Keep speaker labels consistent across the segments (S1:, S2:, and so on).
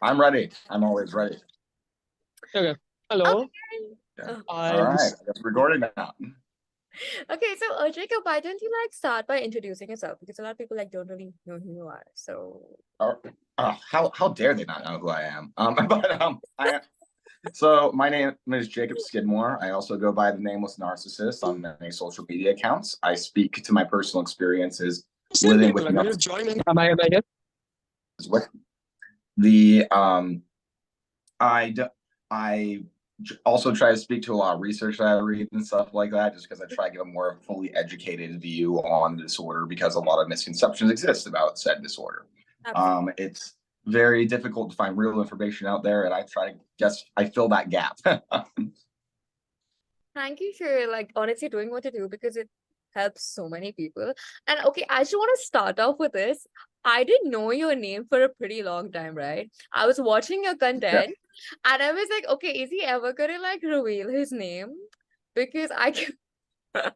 S1: I'm ready. I'm always ready.
S2: Okay. Hello.
S3: Okay.
S1: Yeah. All
S2: I'm
S1: right. I guess we're recording now.
S3: Okay, so Jacob, why don't you start by introducing yourself? Because a lot of people don't really know who you are. So
S1: Oh, how dare they not know who I am? So my name is Jacob Skidmore. I also go by the nameless Narcissist on many social media accounts. I speak to my personal experiences living with
S2: like, just joining. Am I here?
S1: with the I d- I also try to speak to a lot of research that I read and stuff like that, just because I try to give a more fully educated view on the disorder, because a lot of misconceptions exist about said disorder.
S3: absolutely.
S1: It's very difficult to find real information out there, and I try to guess I fill that gap.
S3: Thank you for honestly doing what you do because it helps so many people. And okay, I just want to start off with this. I didn't know your name for a pretty long time, right? I was watching your
S1: Yeah.
S3: content and I was like, okay, is he ever gonna reveal his name? Because I can And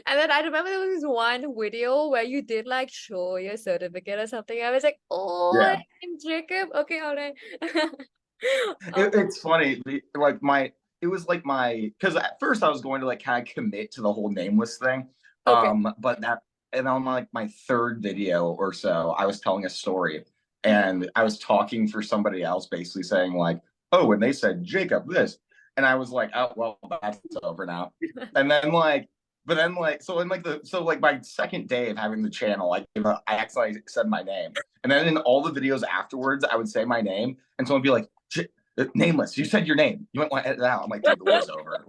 S3: then I remember there was this one video where you did show your certificate or something. I was like, oh,
S1: Yeah.
S3: I'm Jacob. Okay, all right.
S1: It's funny. It was like my, because at first I was going to kind of commit to the whole nameless thing.
S3: Okay.
S1: But that, and on my third video or so, I was telling a story and I was talking for somebody else, basically saying oh, and they said Jacob this, and I was like, oh well, that's over now. And then but then my second day of having the channel, I accidentally said my name, and then in all the videos afterwards, I would say my name, and someone would be like, nameless, you said your name, you might want to edit it out. I'm like, dude, the war's over.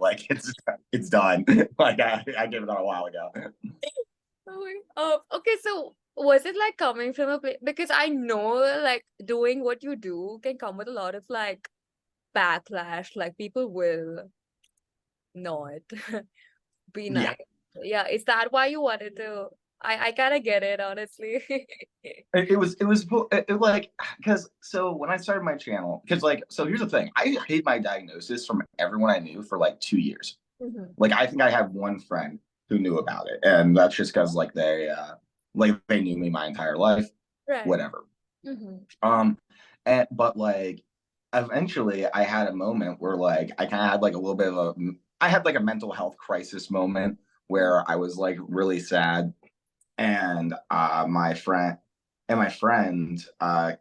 S1: It's done. I gave it out a while ago.
S3: Okay, so was it coming from a place? Because I know doing what you do can come with a lot of backlash. Like people will not be
S1: Yeah.
S3: nice. Yeah, is that why you wanted to? I kind of get it, honestly.
S1: Because so when I started my channel, so here's the thing, I hid my diagnosis from everyone I knew for 2 years.
S3: Mhm.
S1: I think I had one friend who knew about it, and that's just because they knew me my entire life,
S3: Right.
S1: whatever.
S3: Hmm.
S1: But eventually I had a moment where I kind of had a little bit of I had a mental health crisis moment where I was really sad, and my friend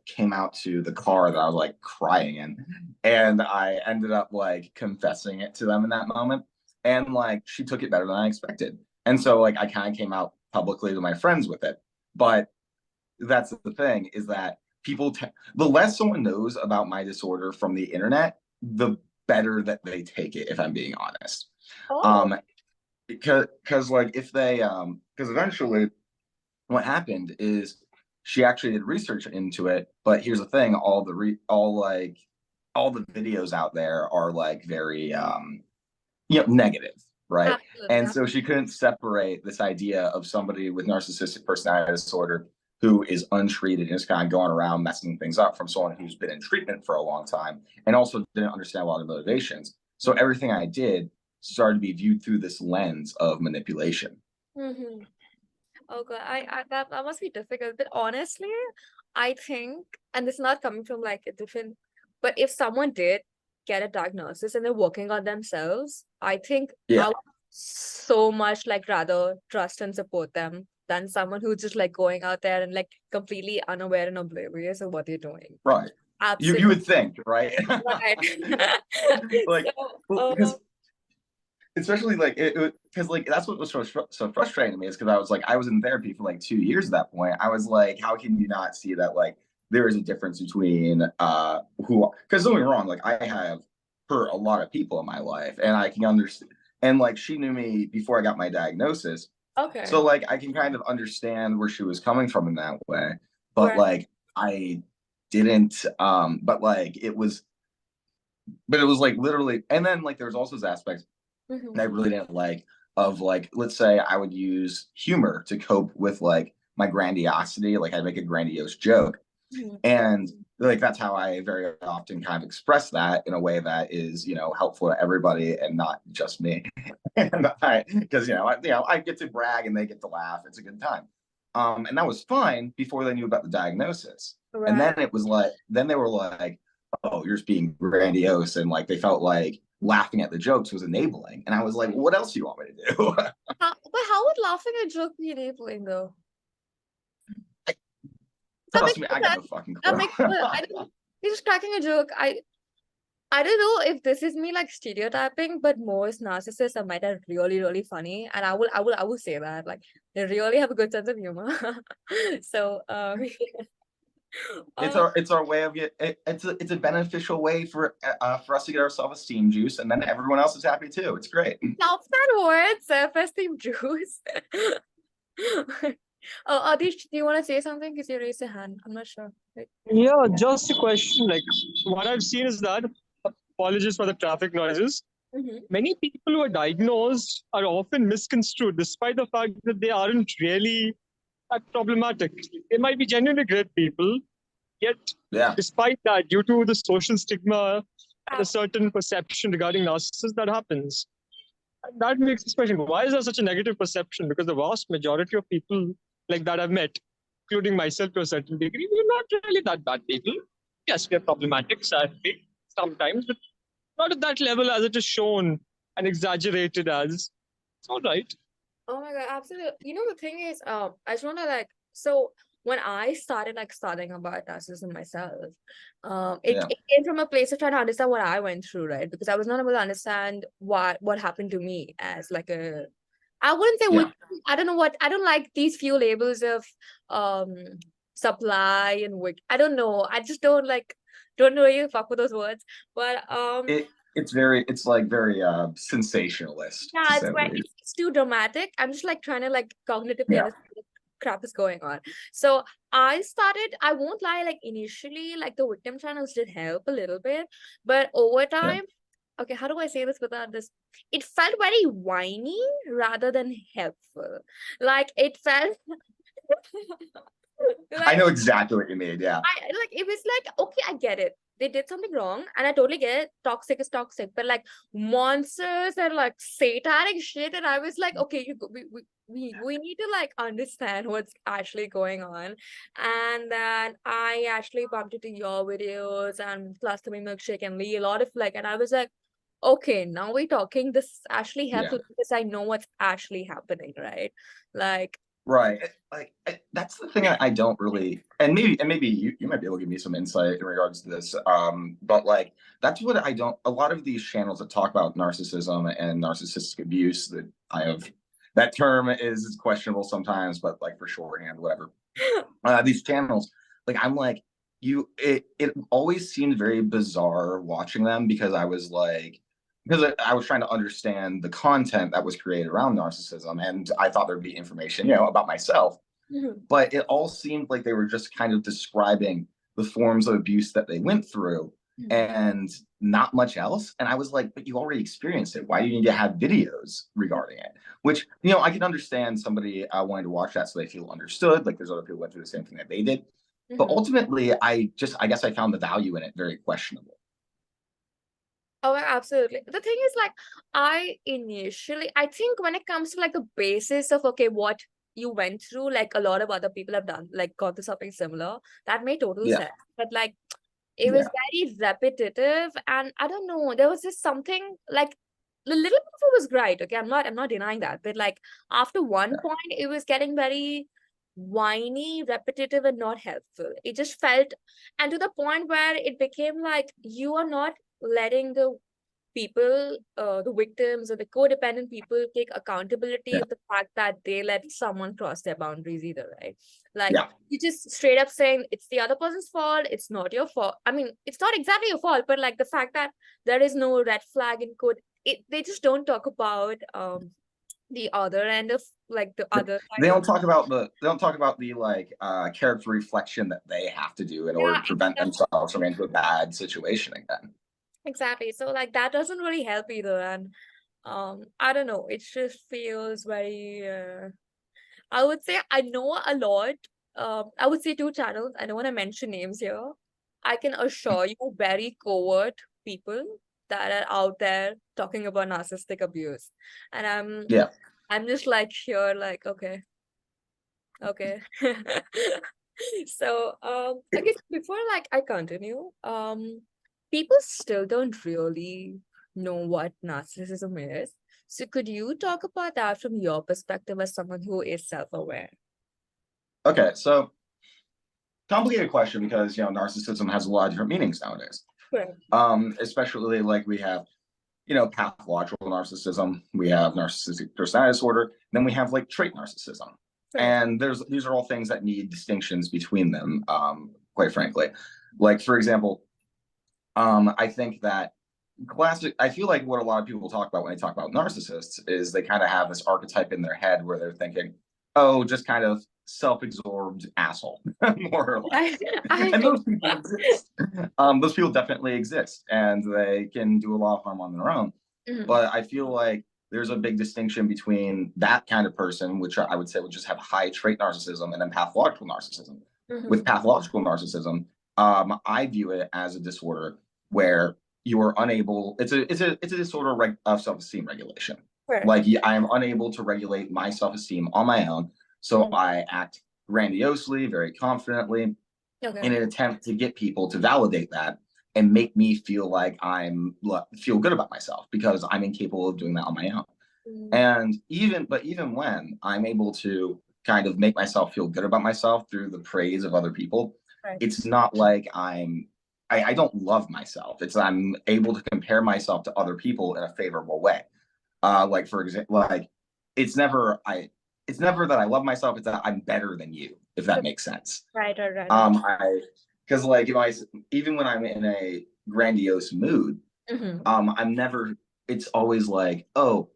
S1: came out to the car that I was crying in, and I ended up confessing it to them in that moment, and she took it better than I expected, and so I kind of came out publicly to my friends with it. But that's the thing, is that the less someone knows about my disorder from the internet, the better that they take it, if I'm being honest.
S3: Oh.
S1: um because if they because eventually what happened is she actually did research into it, but here's the thing, all the videos out there are very negative, right?
S3: Absolutely.
S1: And so she couldn't separate this idea of somebody with narcissistic personality disorder who is untreated and is kind of going around messing things up, from someone who's been in treatment for a long time and also didn't understand a lot of motivations. So everything I did started to be viewed through this lens of manipulation.
S3: Mm-hmm. Oh God, that must be difficult. But honestly, I think, and this is not coming from a different, but if someone did get a diagnosis and they're working on themselves, I think I
S1: Yeah,
S3: would so much rather trust and support them than someone who's just going out there and completely unaware and oblivious of what they're doing.
S1: right. You
S3: Absolutely
S1: would think, right?
S3: right.
S1: like
S3: So,
S1: well, because especially because that's what was so frustrating to me, is because I was in therapy for 2 years at that point. I was like, how can you not see that there is a difference between who, because don't get me wrong, I have hurt a lot of people in my life, and I can understand, and she knew me before I got my diagnosis,
S3: okay.
S1: so I can kind of understand where she was coming from in that way. But
S3: Right.
S1: I didn't but it was literally, and then there's also this aspect
S3: Mm-hmm.
S1: that I really didn't like, of let's say I would use humor to cope with my grandiosity, I'd make a grandiose joke,
S3: Mm-hmm.
S1: and that's how I very often kind of express that in a way that is helpful to everybody and not just me. And because I get to brag and they get to laugh, it's a good time. And that was fine before they knew about the diagnosis. And
S3: Right.
S1: then it was like, then they were like, oh, you're just being grandiose. And like, they felt like laughing at the jokes was enabling. And I was like, what else do you want me to do?
S3: But how would laughing at a joke be enabling though? That
S1: Trust
S3: makes
S1: me,
S3: no
S1: I got
S3: sense.
S1: no fucking
S3: That
S1: clue.
S3: makes I don't. He's just cracking a joke. I don't know if this is me like stereotyping, but most narcissists are might are really, really funny. And I will say that. Like they really have a good sense of humor. So uh,
S1: It's our way of it's a beneficial way for us to get our self-esteem juice, and then everyone else is happy too. It's great.
S3: love that word, self-esteem juice. Oh, Adish, do you want to say something? Because you raised your hand. I'm not sure. Wait.
S2: Yeah, just a question. Like, what I've seen is that, apologies for the traffic noises,
S3: Mhm.
S2: many people who are diagnosed are often misconstrued, despite the fact that they aren't really that problematic. They might be genuinely great people, yet,
S1: Yeah.
S2: despite that, due to the social stigma and a
S3: Ab-
S2: certain perception regarding narcissists, that happens. And that makes this question: why is there such a negative perception? Because the vast majority of people like that I've met, including myself to a certain degree, we're not really that bad people. Yes, we are problematic, sadly, sometimes, but not at that level as it is shown and exaggerated as. It's all right.
S3: Oh my God, absolutely. You know, the thing is, I just want to like, so when I started like studying about narcissism myself,
S1: Yeah.
S3: it came from a place of trying to understand what I went through, right? Because I was not able to understand what happened to me as like a, I wouldn't say
S1: Yeah.
S3: I don't know what, I don't like these few labels of um supply and wick. I don't know. I just don't really fuck with those words. But
S1: It's like very sensationalist to
S3: yeah,
S1: say the least.
S3: it's too dramatic. I'm just like trying to like cognitively
S1: Yeah.
S3: understand what crap is going on. So I won't lie, like initially, like the victim channels did help a little bit, but over
S1: Yeah.
S3: time, okay, how do I say this without this? It felt very whiny rather than helpful. Like it felt
S1: I
S3: like
S1: know exactly what you mean. Yeah.
S3: it was like, okay, I get it. They did something wrong, and I totally get it. Toxic is toxic, but like monsters and like satanic shit, and I was like, okay, we need to like understand what's actually going on. And then I actually bumped into your videos and plus the milkshake and Lee, a lot of like, and I was like, okay, now we're talking. This actually helps
S1: Yeah.
S3: because I know what's actually happening, right? Like,
S1: Right. That's the thing I don't really, and maybe you might be able to give me some insight in regards to this. But like that's what I don't. A lot of these channels that talk about narcissism and narcissistic abuse, that I have, that term is questionable sometimes, but like for shorthand, whatever. These channels, like I'm like it always seemed very bizarre watching them because I was like, because I was trying to understand the content that was created around narcissism, and I thought there'd be information, about myself,
S3: mhm,
S1: but it all seemed like they were just kind of describing the forms of abuse that they went through
S3: mhm.
S1: and not much else. And I was like, but you already experienced it. Why do you need to have videos regarding it? Which, I can understand somebody wanting to watch that so they feel understood. Like there's other people who went through the same thing that they did. But
S3: Mhm.
S1: ultimately, I guess I found the value in it very questionable.
S3: Oh, absolutely. The thing is, like, I think when it comes to like the basis of, okay, what you went through, like a lot of other people have done, like got to something similar, that made total
S1: Yeah.
S3: sense. But like, it was
S1: Yeah.
S3: very repetitive, and I don't know, there was just something like the little bit of it was great. Okay, I'm not denying that, but like after one
S1: Yeah.
S3: point, it was getting very whiny, repetitive, and not helpful. It just felt, and to the point where it became like you are not letting the people, the victims or the codependent people take accountability
S1: Yeah.
S3: of the fact that they let someone cross their boundaries either, right? Like
S1: Yeah.
S3: you just straight up saying it's the other person's fault, it's not your fault. I mean, it's not exactly your fault, but like the fact that there is no red flag in code, they just don't talk about the other end of like the other
S1: They
S3: side.
S1: don't talk about the like character reflection that they have to do in order
S3: Yeah,
S1: to prevent themselves from into a bad situation again.
S3: exactly. So like that doesn't really help either. And I don't know, it just feels very I would say I know a lot. I would say two channels. I don't want to mention names here. I can assure you, very covert people that are out there talking about narcissistic abuse, and
S1: Yeah.
S3: I'm just like here, like okay, Okay. So, okay, before like I continue, people still don't really know what narcissism is. So could you talk about that from your perspective as someone who is self-aware?
S1: Okay, so complicated question because narcissism has a lot of different meanings nowadays.
S3: Correct.
S1: Especially like we have pathological narcissism, we have narcissistic personality disorder, then we have like trait narcissism.
S3: Correct.
S1: And these are all things that need distinctions between them, quite frankly. Like, for example, I think that I feel like what a lot of people talk about when they talk about narcissists is they kind of have this archetype in their head where they're thinking, oh, just kind of self-absorbed asshole, more or less. And those people exist. Those people definitely exist, and they can do a lot of harm on their own.
S3: Mhm.
S1: But I feel like there's a big distinction between that kind of person, which I would say would just have high trait narcissism, and then pathological narcissism. With
S3: Mhm.
S1: pathological narcissism, I view it as a disorder where you are unable. It's a disorder of self-esteem regulation.
S3: Correct.
S1: Like I am unable to regulate my self-esteem on my own, so I act grandiosely, very confidently, in
S3: Okay.
S1: an attempt to get people to validate that and make me feel like feel good about myself because I'm incapable of doing that on my own.
S3: Mhm.
S1: And even when I'm able to kind of make myself feel good about myself through the praise of other people,
S3: Right.
S1: it's not like I don't love myself. It's I'm able to compare myself to other people in a favorable way. Like for example, like it's never that I love myself. It's that I'm better than you, if that makes sense.
S3: Right.
S1: Because like even when I'm in a grandiose mood,
S3: Mhm.
S1: I'm never. It's always like, oh,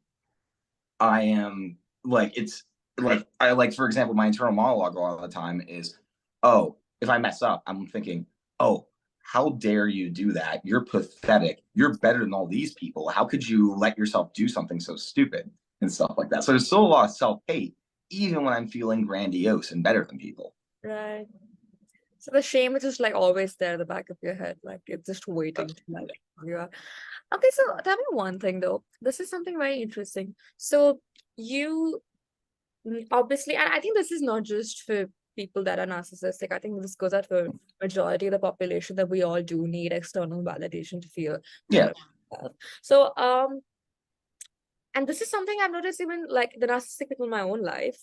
S1: I am like it's like I like for example, my internal monologue a lot of the time is, oh, if I mess up, I'm thinking, oh, how dare you do that? You're pathetic. You're better than all these people. How could you let yourself do something so stupid and stuff like that? So there's still a lot of self-hate, even when I'm feeling grandiose and better than people.
S3: Right. So the shame is just like always there at the back of your head, like it's just waiting to like you are. Okay, so tell me one thing though. This is something very interesting. So you obviously, and I think this is not just for people that are narcissistic. I think this goes out for majority of the population that we all do need external validation to feel
S1: Yeah.
S3: good about ourselves. So and this is something I've noticed even like the narcissistic people in my own life.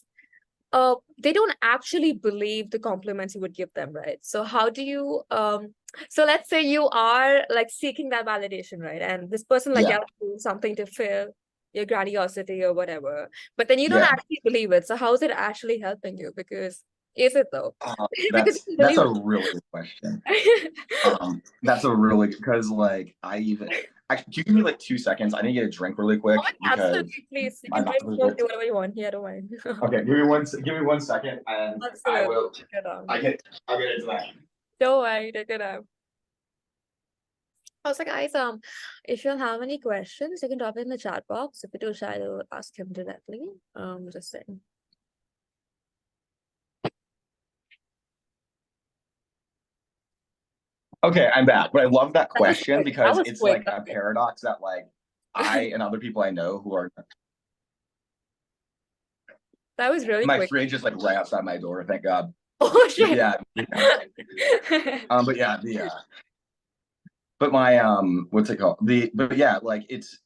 S3: They don't actually believe the compliments you would give them, right? So how do you so let's say you are like seeking that validation, right? And this person like
S1: Yeah.
S3: yells you something to fill your grandiosity or whatever, but then you don't
S1: Yeah.
S3: actually believe it. So how is it actually helping you? Because is it though? Because you
S1: That's
S3: believe
S1: a really good question. That's a really because like can you give me like 2 seconds? I need to get a drink really quick because
S3: Absolutely, please. You
S1: my
S3: can
S1: mouth
S3: drink,
S1: is
S3: do whatever you want. Yeah, don't mind.
S1: okay. Give me 1 second, and I
S3: Absolutely.
S1: will.
S3: Take it on.
S1: I'll get into that.
S3: Don't worry, take it out. Also, guys, if you have any questions, you can drop it in the chat box. If you do, shy to ask him directly. Just saying.
S1: Okay, I'm back. But I love that
S3: That was
S1: question
S3: quick. That
S1: because
S3: was
S1: it's
S3: quick.
S1: like a paradox that like I and other people I know who are
S3: That was really
S1: my
S3: quick.
S1: fridge is like right outside my door. Thank God.
S3: Oh
S1: But
S3: shit.
S1: yeah. But yeah, but my what's it called? But yeah, like it's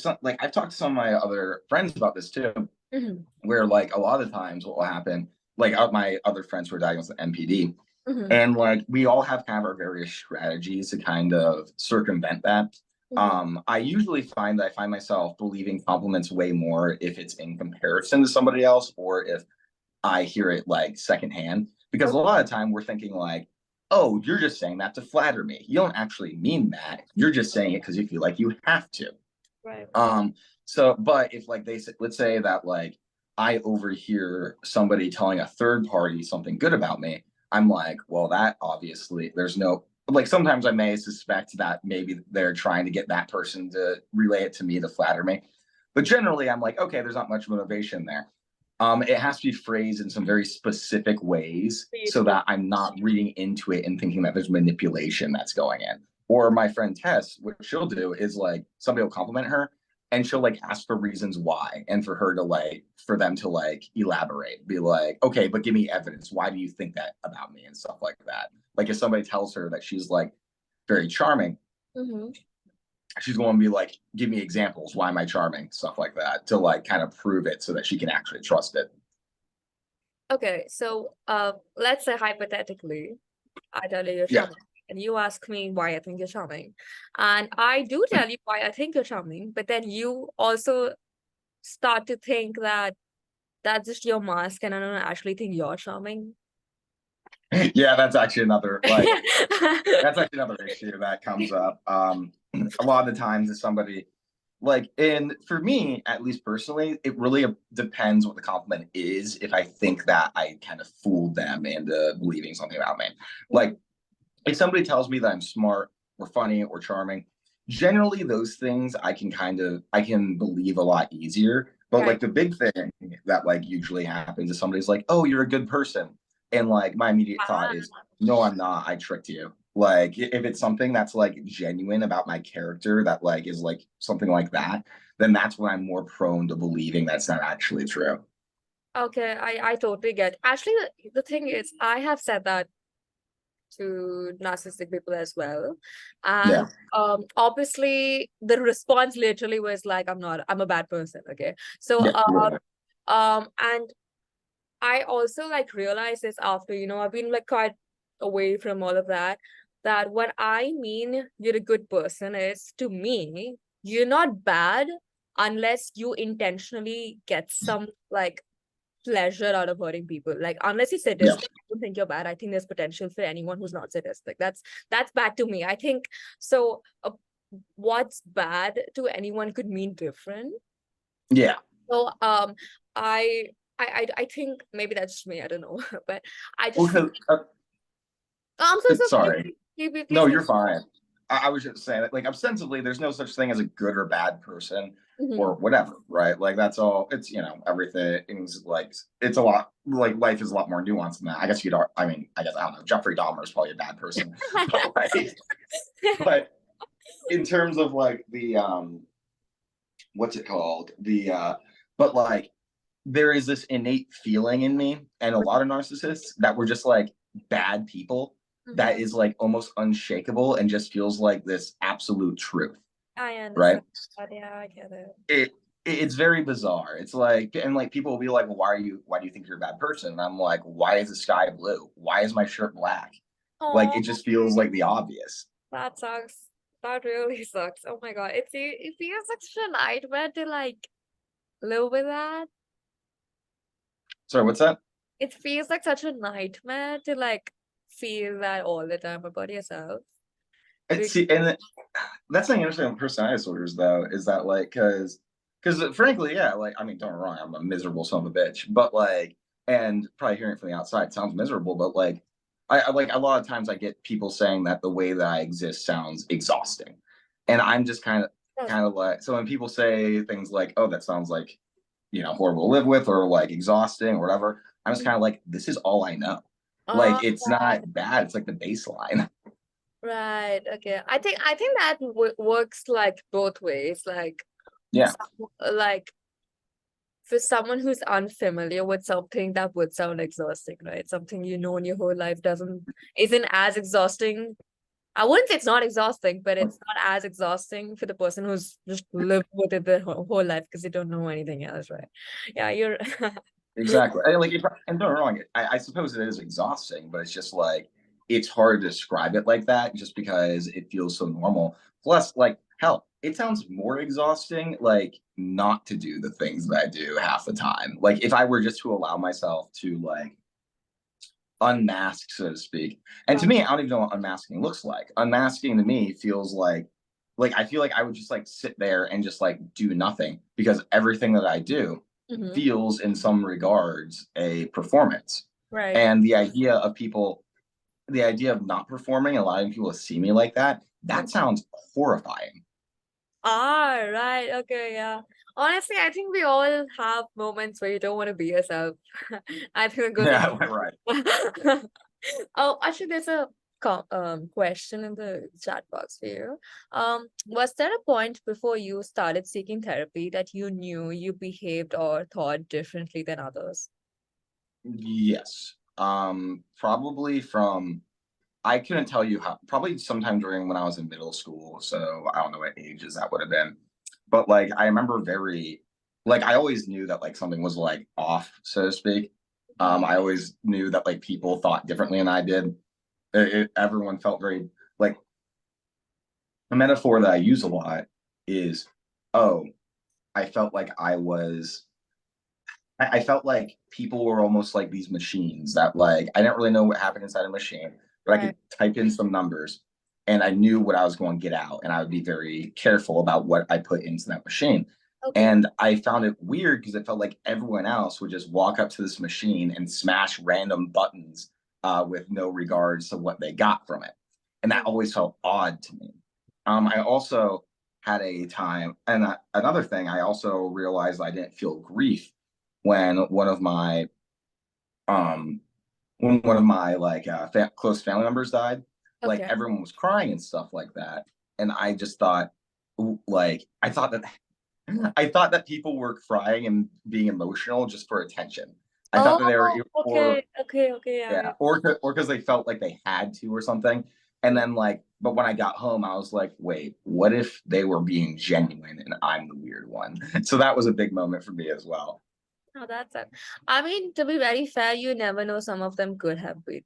S1: not like I've talked to some of my other friends about this too,
S3: Mhm,
S1: where like a lot of times what will happen, like my other friends who are diagnosed with NPD,
S3: mhm,
S1: and like we all have kind of our various strategies to kind of circumvent that.
S3: mhm.
S1: I usually find that I find myself believing compliments way more if it's in comparison to somebody else or if I hear it like secondhand. Because a
S3: Okay.
S1: lot of time we're thinking like, oh, you're just saying that to flatter me. You don't actually mean that. You're just saying it because you feel like you have to.
S3: Right.
S1: But if like let's say that like I overhear somebody telling a third party something good about me, I'm like, well, that obviously there's no like sometimes I may suspect that maybe they're trying to get that person to relay it to me to flatter me. But generally I'm like, okay, there's not much motivation there. It has to be phrased in some very specific ways so that I'm not reading into it and thinking that there's manipulation that's going in. Or my friend Tess, what she'll do is like somebody will compliment her and she'll like ask for reasons why, and for her to like, for them to like elaborate, be like, okay, but give me evidence. Why do you think that about me and stuff like that? Like if somebody tells her that she's like very charming, she's going to be like, give me examples. Why am I charming? Stuff like that, to like kind of prove it so that she can actually trust it.
S3: Okay, so let's say hypothetically, I tell you you're
S1: Yeah.
S3: charming, and you ask me why I think you're charming, and I do tell you why I think you're charming, but then you also start to think that that's just your mask, and I don't actually think you're charming.
S1: Yeah, that's actually another that's actually another issue that comes up. A lot of the times if somebody like, and for me, at least personally, it really depends what the compliment is. If I think that I kind of fooled them into believing something about me, like if somebody tells me that I'm smart or funny or charming, generally those things I can believe a lot easier. But
S3: Right.
S1: like the big thing that like usually happens is somebody's like, oh, you're a good person. And like my immediate thought is, no, I'm not. I tricked you. Like if it's something that's like genuine about my character, that like is like something like that, then that's when I'm more prone to believing that's not actually true.
S3: Okay, I totally get. Actually, the thing is, I have said that to narcissistic people as well, and
S1: Yeah.
S3: obviously the response literally was like, I'm a bad person. Okay, so
S1: Yeah.
S3: and I also like realized this after, I've been like quite away from all of that, that what I mean you're a good person is, to me, you're not bad unless you intentionally get some like pleasure out of hurting people. Like unless you're
S1: Yeah.
S3: sadistic, I don't think you're bad. I think there's potential for anyone who's not sadistic. That's bad to me. I think so. What's bad to anyone could mean different.
S1: Yeah.
S3: So I think maybe that's just me. I don't know, but I just feel.
S1: Well,
S3: I'm so
S1: sorry.
S3: please
S1: No, you're
S3: continue.
S1: fine. I was just saying that, like, ostensibly, there's no such thing as a good or bad person or
S3: Mhm.
S1: whatever, right? Like, that's all. It's, everything's like, it's a lot, like, life is a lot more nuanced than that. I guess I don't know. Jeffrey Dahmer is probably a bad person, but like, but in terms of like what's it called? But like, there is this innate feeling in me and a lot of narcissists that we're just like bad people, that is like almost unshakable and just feels like this absolute truth,
S3: I
S1: right?
S3: understand. Yeah, I get it.
S1: It's very bizarre. It's like, and like people will be like, well, why do you think you're a bad person? And I'm like, why is the sky blue? Why is my shirt black? Like
S3: Oh,
S1: it just feels like the obvious.
S3: that sucks. That really sucks. Oh my God. It feels like such a nightmare to like live with that.
S1: Sorry, what's that?
S3: It feels like such a nightmare to like feel that all the time about yourself.
S1: See, and that's the interesting with personality disorders, though, is that like, because frankly, yeah, like, I mean, don't get me wrong, I'm a miserable son of a bitch, but like, and probably hearing it from the outside sounds miserable, but like, I like a lot of times I get people saying that the way that I exist sounds exhausting, and I'm just kind of like, so when people say things like, oh, that sounds like, horrible to live with, or like exhausting or whatever, I'm just kind of like, this is all I know.
S3: Oh,
S1: Like, it's not bad. It's like the baseline.
S3: right. Okay. I think that works like both ways. Like,
S1: Yeah.
S3: like for someone who's unfamiliar with something, that would sound exhausting, right? Something you know in your whole life isn't as exhausting. I wouldn't say it's not exhausting, but it's not as exhausting for the person who's just lived with it their whole life because they don't know anything else, right? Yeah, you're
S1: Exactly. And like, and don't get me wrong, I suppose it is exhausting, but it's just like it's hard to describe it like that just because it feels so normal. Plus, like, hell, it sounds more exhausting like not to do the things that I do half the time. Like if I were just to allow myself to like unmask, so to speak. And to me, I don't even know what unmasking looks like. Unmasking to me feels like I feel like I would just like sit there and just like do nothing, because everything that I do feels in some regards a performance.
S3: right.
S1: And the idea of not performing, allowing people to see me like that sounds horrifying.
S3: Ah, right. Okay, yeah. Honestly, I think we all have moments where you don't want to be yourself. I think it goes
S1: Yeah, right.
S3: Oh, actually, there's a question in the chat box for you. Was there a point before you started seeking therapy that you knew you behaved or thought differently than others?
S1: Yes. Probably from, I couldn't tell you how, probably sometime during when I was in middle school. So I don't know what ages that would have been. But like, I remember I always knew that like something was like off, so to speak. I always knew that like people thought differently than I did. Everyone felt very like, a metaphor that I use a lot is, oh, I felt like I felt like people were almost like these machines that like I didn't really know what happened inside a machine, but I
S3: Right.
S1: could type in some numbers and I knew what I was going to get out, and I would be very careful about what I put into that machine.
S3: Okay.
S1: And I found it weird because it felt like everyone else would just walk up to this machine and smash random buttons with no regards to what they got from it. And that always felt odd to me. I also had a time, and another thing, I also realized I didn't feel grief when um one of my like close family members died. Like
S3: Okay.
S1: everyone was crying and stuff like that, and I just thought, like I thought that people were crying and being emotional just for attention. I thought that they were,
S3: Oh,
S1: or
S3: okay. Okay. Yeah.
S1: yeah, or because they felt like they had to or something. And then like, but when I got home, I was like, wait, what if they were being genuine and I'm the weird one? So that was a big moment for me as well.
S3: No, that's it. I mean, to be very fair, you never know, some of them could have been.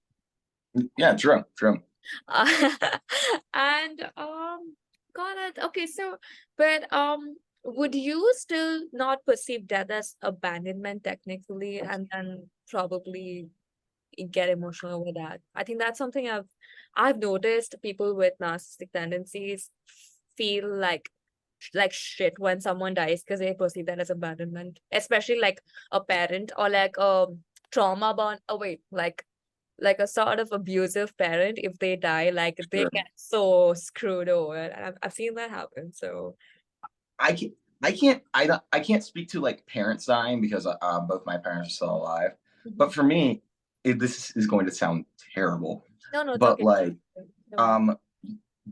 S1: Yeah, true, true.
S3: And got it. Okay, so but would you still not perceive death as abandonment technically, and then probably get emotional over that? I think that's something I've noticed. People with narcissistic tendencies feel like shit when someone dies because they perceive that as abandonment, especially like a parent or like a trauma bond. Oh wait, like a sort of abusive parent. If they die, like they
S1: Sure.
S3: get so screwed over, and I've seen that happen. So
S1: I can I can't speak to like parents dying because both my parents are still alive. But
S3: Mhm.
S1: for me, this is going to sound terrible,
S3: No, no, it's
S1: but
S3: okay.
S1: like
S3: Don't worry.
S1: um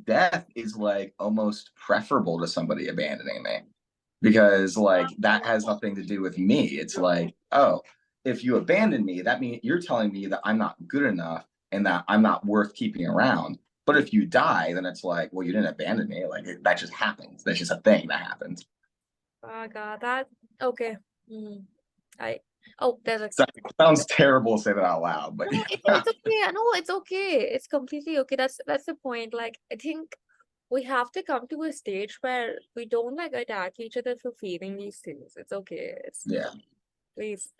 S1: death is like almost preferable to somebody abandoning me, because like that has nothing to do with me. It's like, oh, if you abandon me, that means you're telling me that I'm not good enough and that I'm not worth keeping around. But if you die, then it's like, well, you didn't abandon me. Like that just happens. That's just a thing that happens.
S3: Oh God, that okay. Mm. I oh, there's a
S1: So, it sounds terrible to say that out loud, but
S3: no,
S1: yeah,
S3: it's okay. No, it's okay. It's completely okay. That's the point. Like I think we have to come to a stage where we don't like attack each other for feeling these things. It's okay. It's
S1: yeah.
S3: please.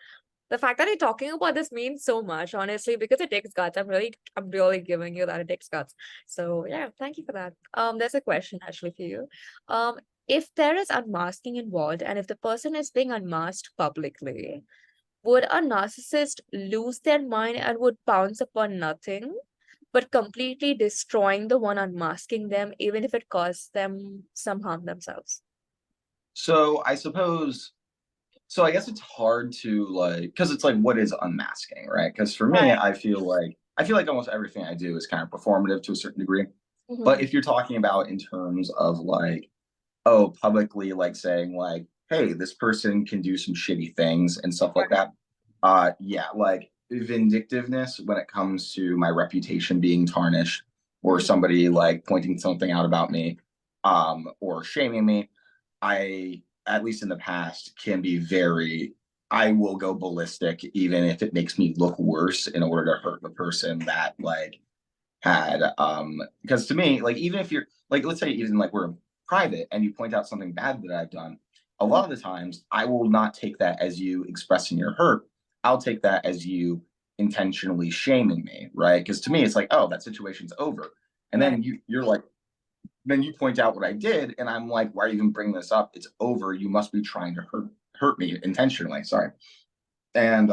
S3: The fact that you're talking about this means so much, honestly, because it takes guts. I'm really giving you that it takes guts. So yeah, thank you for that. There's a question actually for you. Um, if there is unmasking involved, and if the person is being unmasked publicly, would a narcissist lose their mind and would pounce upon nothing, but completely destroying the one unmasking them, even if it costs them some harm themselves?
S1: So I suppose, so I guess it's hard to like, because it's like, what is unmasking, right? Because for me,
S3: Right.
S1: I feel like almost everything I do is kind of performative to a certain degree. But
S3: Mhm.
S1: if you're talking about in terms of like, oh, publicly like saying like, hey, this person can do some shitty things and stuff like that. Yeah, like vindictiveness when it comes to my reputation being tarnished, or
S3: Mhm.
S1: somebody like pointing something out about me, or shaming me. I, at least in the past, can be very, I will go ballistic even if it makes me look worse in order to hurt the person that like had because to me, like even if you're like, let's say even like we're private and you point out something bad that I've done, a
S3: Mhm.
S1: lot of the times I will not take that as you expressing your hurt. I'll take that as you intentionally shaming me, right? Because to me it's like, oh, that situation's over. And
S3: Right.
S1: then you're like, then you point out what I did, and I'm like, why are you even bringing this up? It's over. You must be trying to hurt me intentionally. Sorry. And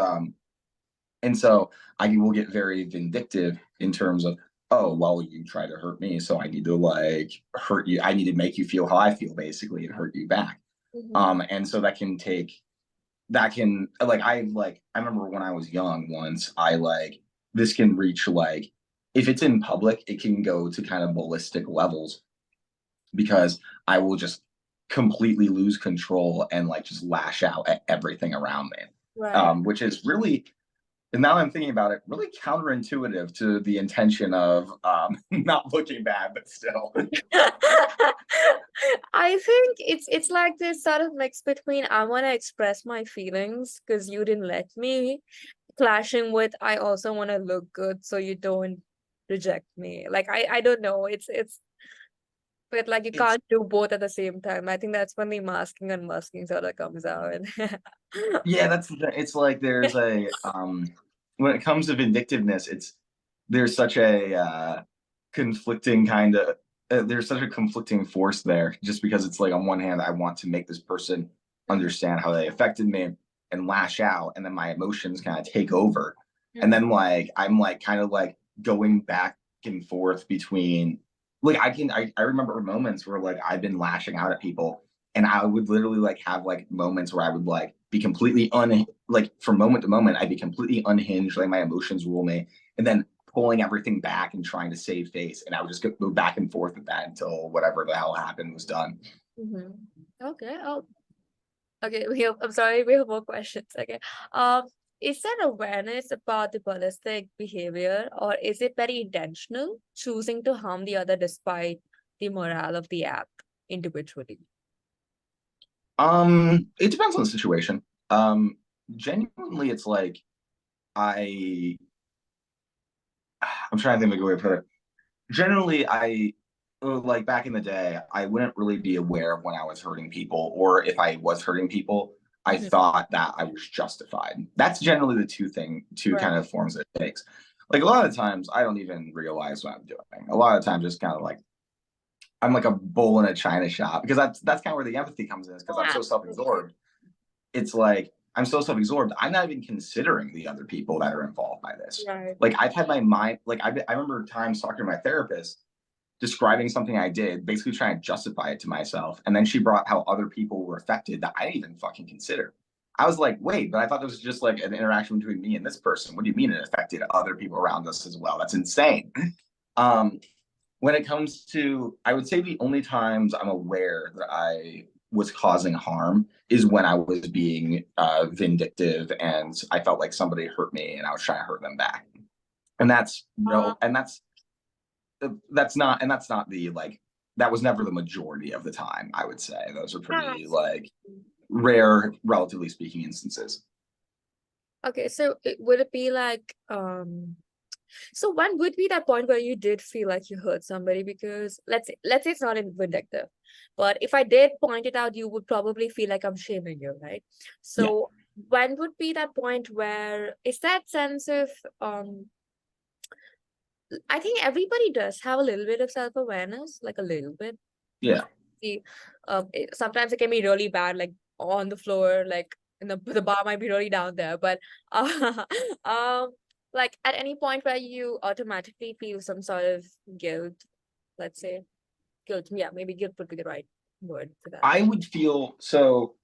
S1: so I will get very vindictive in terms of, oh, well, you try to hurt me, so I need to like hurt you. I need to make you feel how I feel, basically, and hurt you back.
S3: Mhm.
S1: And so that can like I remember when I was young once, I like this can reach like if it's in public, it can go to kind of ballistic levels because I will just completely lose control and like just lash out at everything around me.
S3: Right.
S1: Which is really, and now I'm thinking about it, really counterintuitive to the intention of not looking bad, but still.
S3: I think it's like this sort of mix between I want to express my feelings because you didn't let me, clashing with I also want to look good so you don't reject me. Like I don't know. It's but like you
S1: It's
S3: can't do both at the same time. I think that's when the masking and masking sort of comes out.
S1: yeah, it's like there's a when it comes to vindictiveness, there's such a conflicting kind of there's such a conflicting force there just because it's like on one hand I want to make this person understand how they affected me and lash out and then my emotions kind of take over and then like I'm like kind of like going back and forth between like I remember moments where like I've been lashing out at people and I would literally like have like moments where I would like be completely like from moment to moment I'd be completely unhinged, like my emotions rule me, and then pulling everything back and trying to save face, and I would just go back and forth with that until whatever the hell happened was done.
S3: Okay. Oh, okay. I'm sorry. We have more questions. Okay. Um, is there awareness about the ballistic behavior, or is it very intentional, choosing to harm the other despite the morale of the app individually?
S1: It depends on the situation. Genuinely, it's like I I'm trying to think of a good way to put it. Generally, I like back in the day, I wouldn't really be aware of when I was hurting people, or if I was hurting people, I
S3: Mhm.
S1: thought that I was justified. That's generally the two
S3: Right.
S1: kind of forms it takes. Like a lot of times, I don't even realize what I'm doing. A lot of times, just kind of like I'm like a bull in a china shop because that's kind of where the empathy comes in, is because I'm so
S3: Absolutely.
S1: self-absorbed. It's like I'm so self-absorbed. I'm not even considering the other people that are involved by this.
S3: Right.
S1: Like I've had my mind, like I remember times talking to my therapist, describing something I did, basically trying to justify it to myself. And then she brought how other people were affected that I didn't even fucking consider. I was like, wait, but I thought this was just like an interaction between me and this person. What do you mean it affected other people around us as well? That's insane. Um, when it comes to, I would say the only times I'm aware that I was causing harm is when I was being vindictive and I felt like somebody hurt me and I was trying to hurt them back. And that's
S3: Uh,
S1: no, and that's not the like that was never the majority of the time. I would say those are pretty like rare, relatively speaking, instances.
S3: okay, so would it be like so when would be that point where you did feel like you hurt somebody? Because let's say it's not in vindictive, but if I did point it out, you would probably feel like I'm shaming you, right?
S1: Yeah,
S3: So when would be that point where is that sense of I think everybody does have a little bit of self-awareness, like a little bit.
S1: yeah.
S3: See, sometimes it can be really bad, like on the floor, like in the bar might be really down there. But um, like at any point where you automatically feel some sort of guilt, let's say guilt, yeah, maybe guilt would be the right word for that.
S1: I would feel so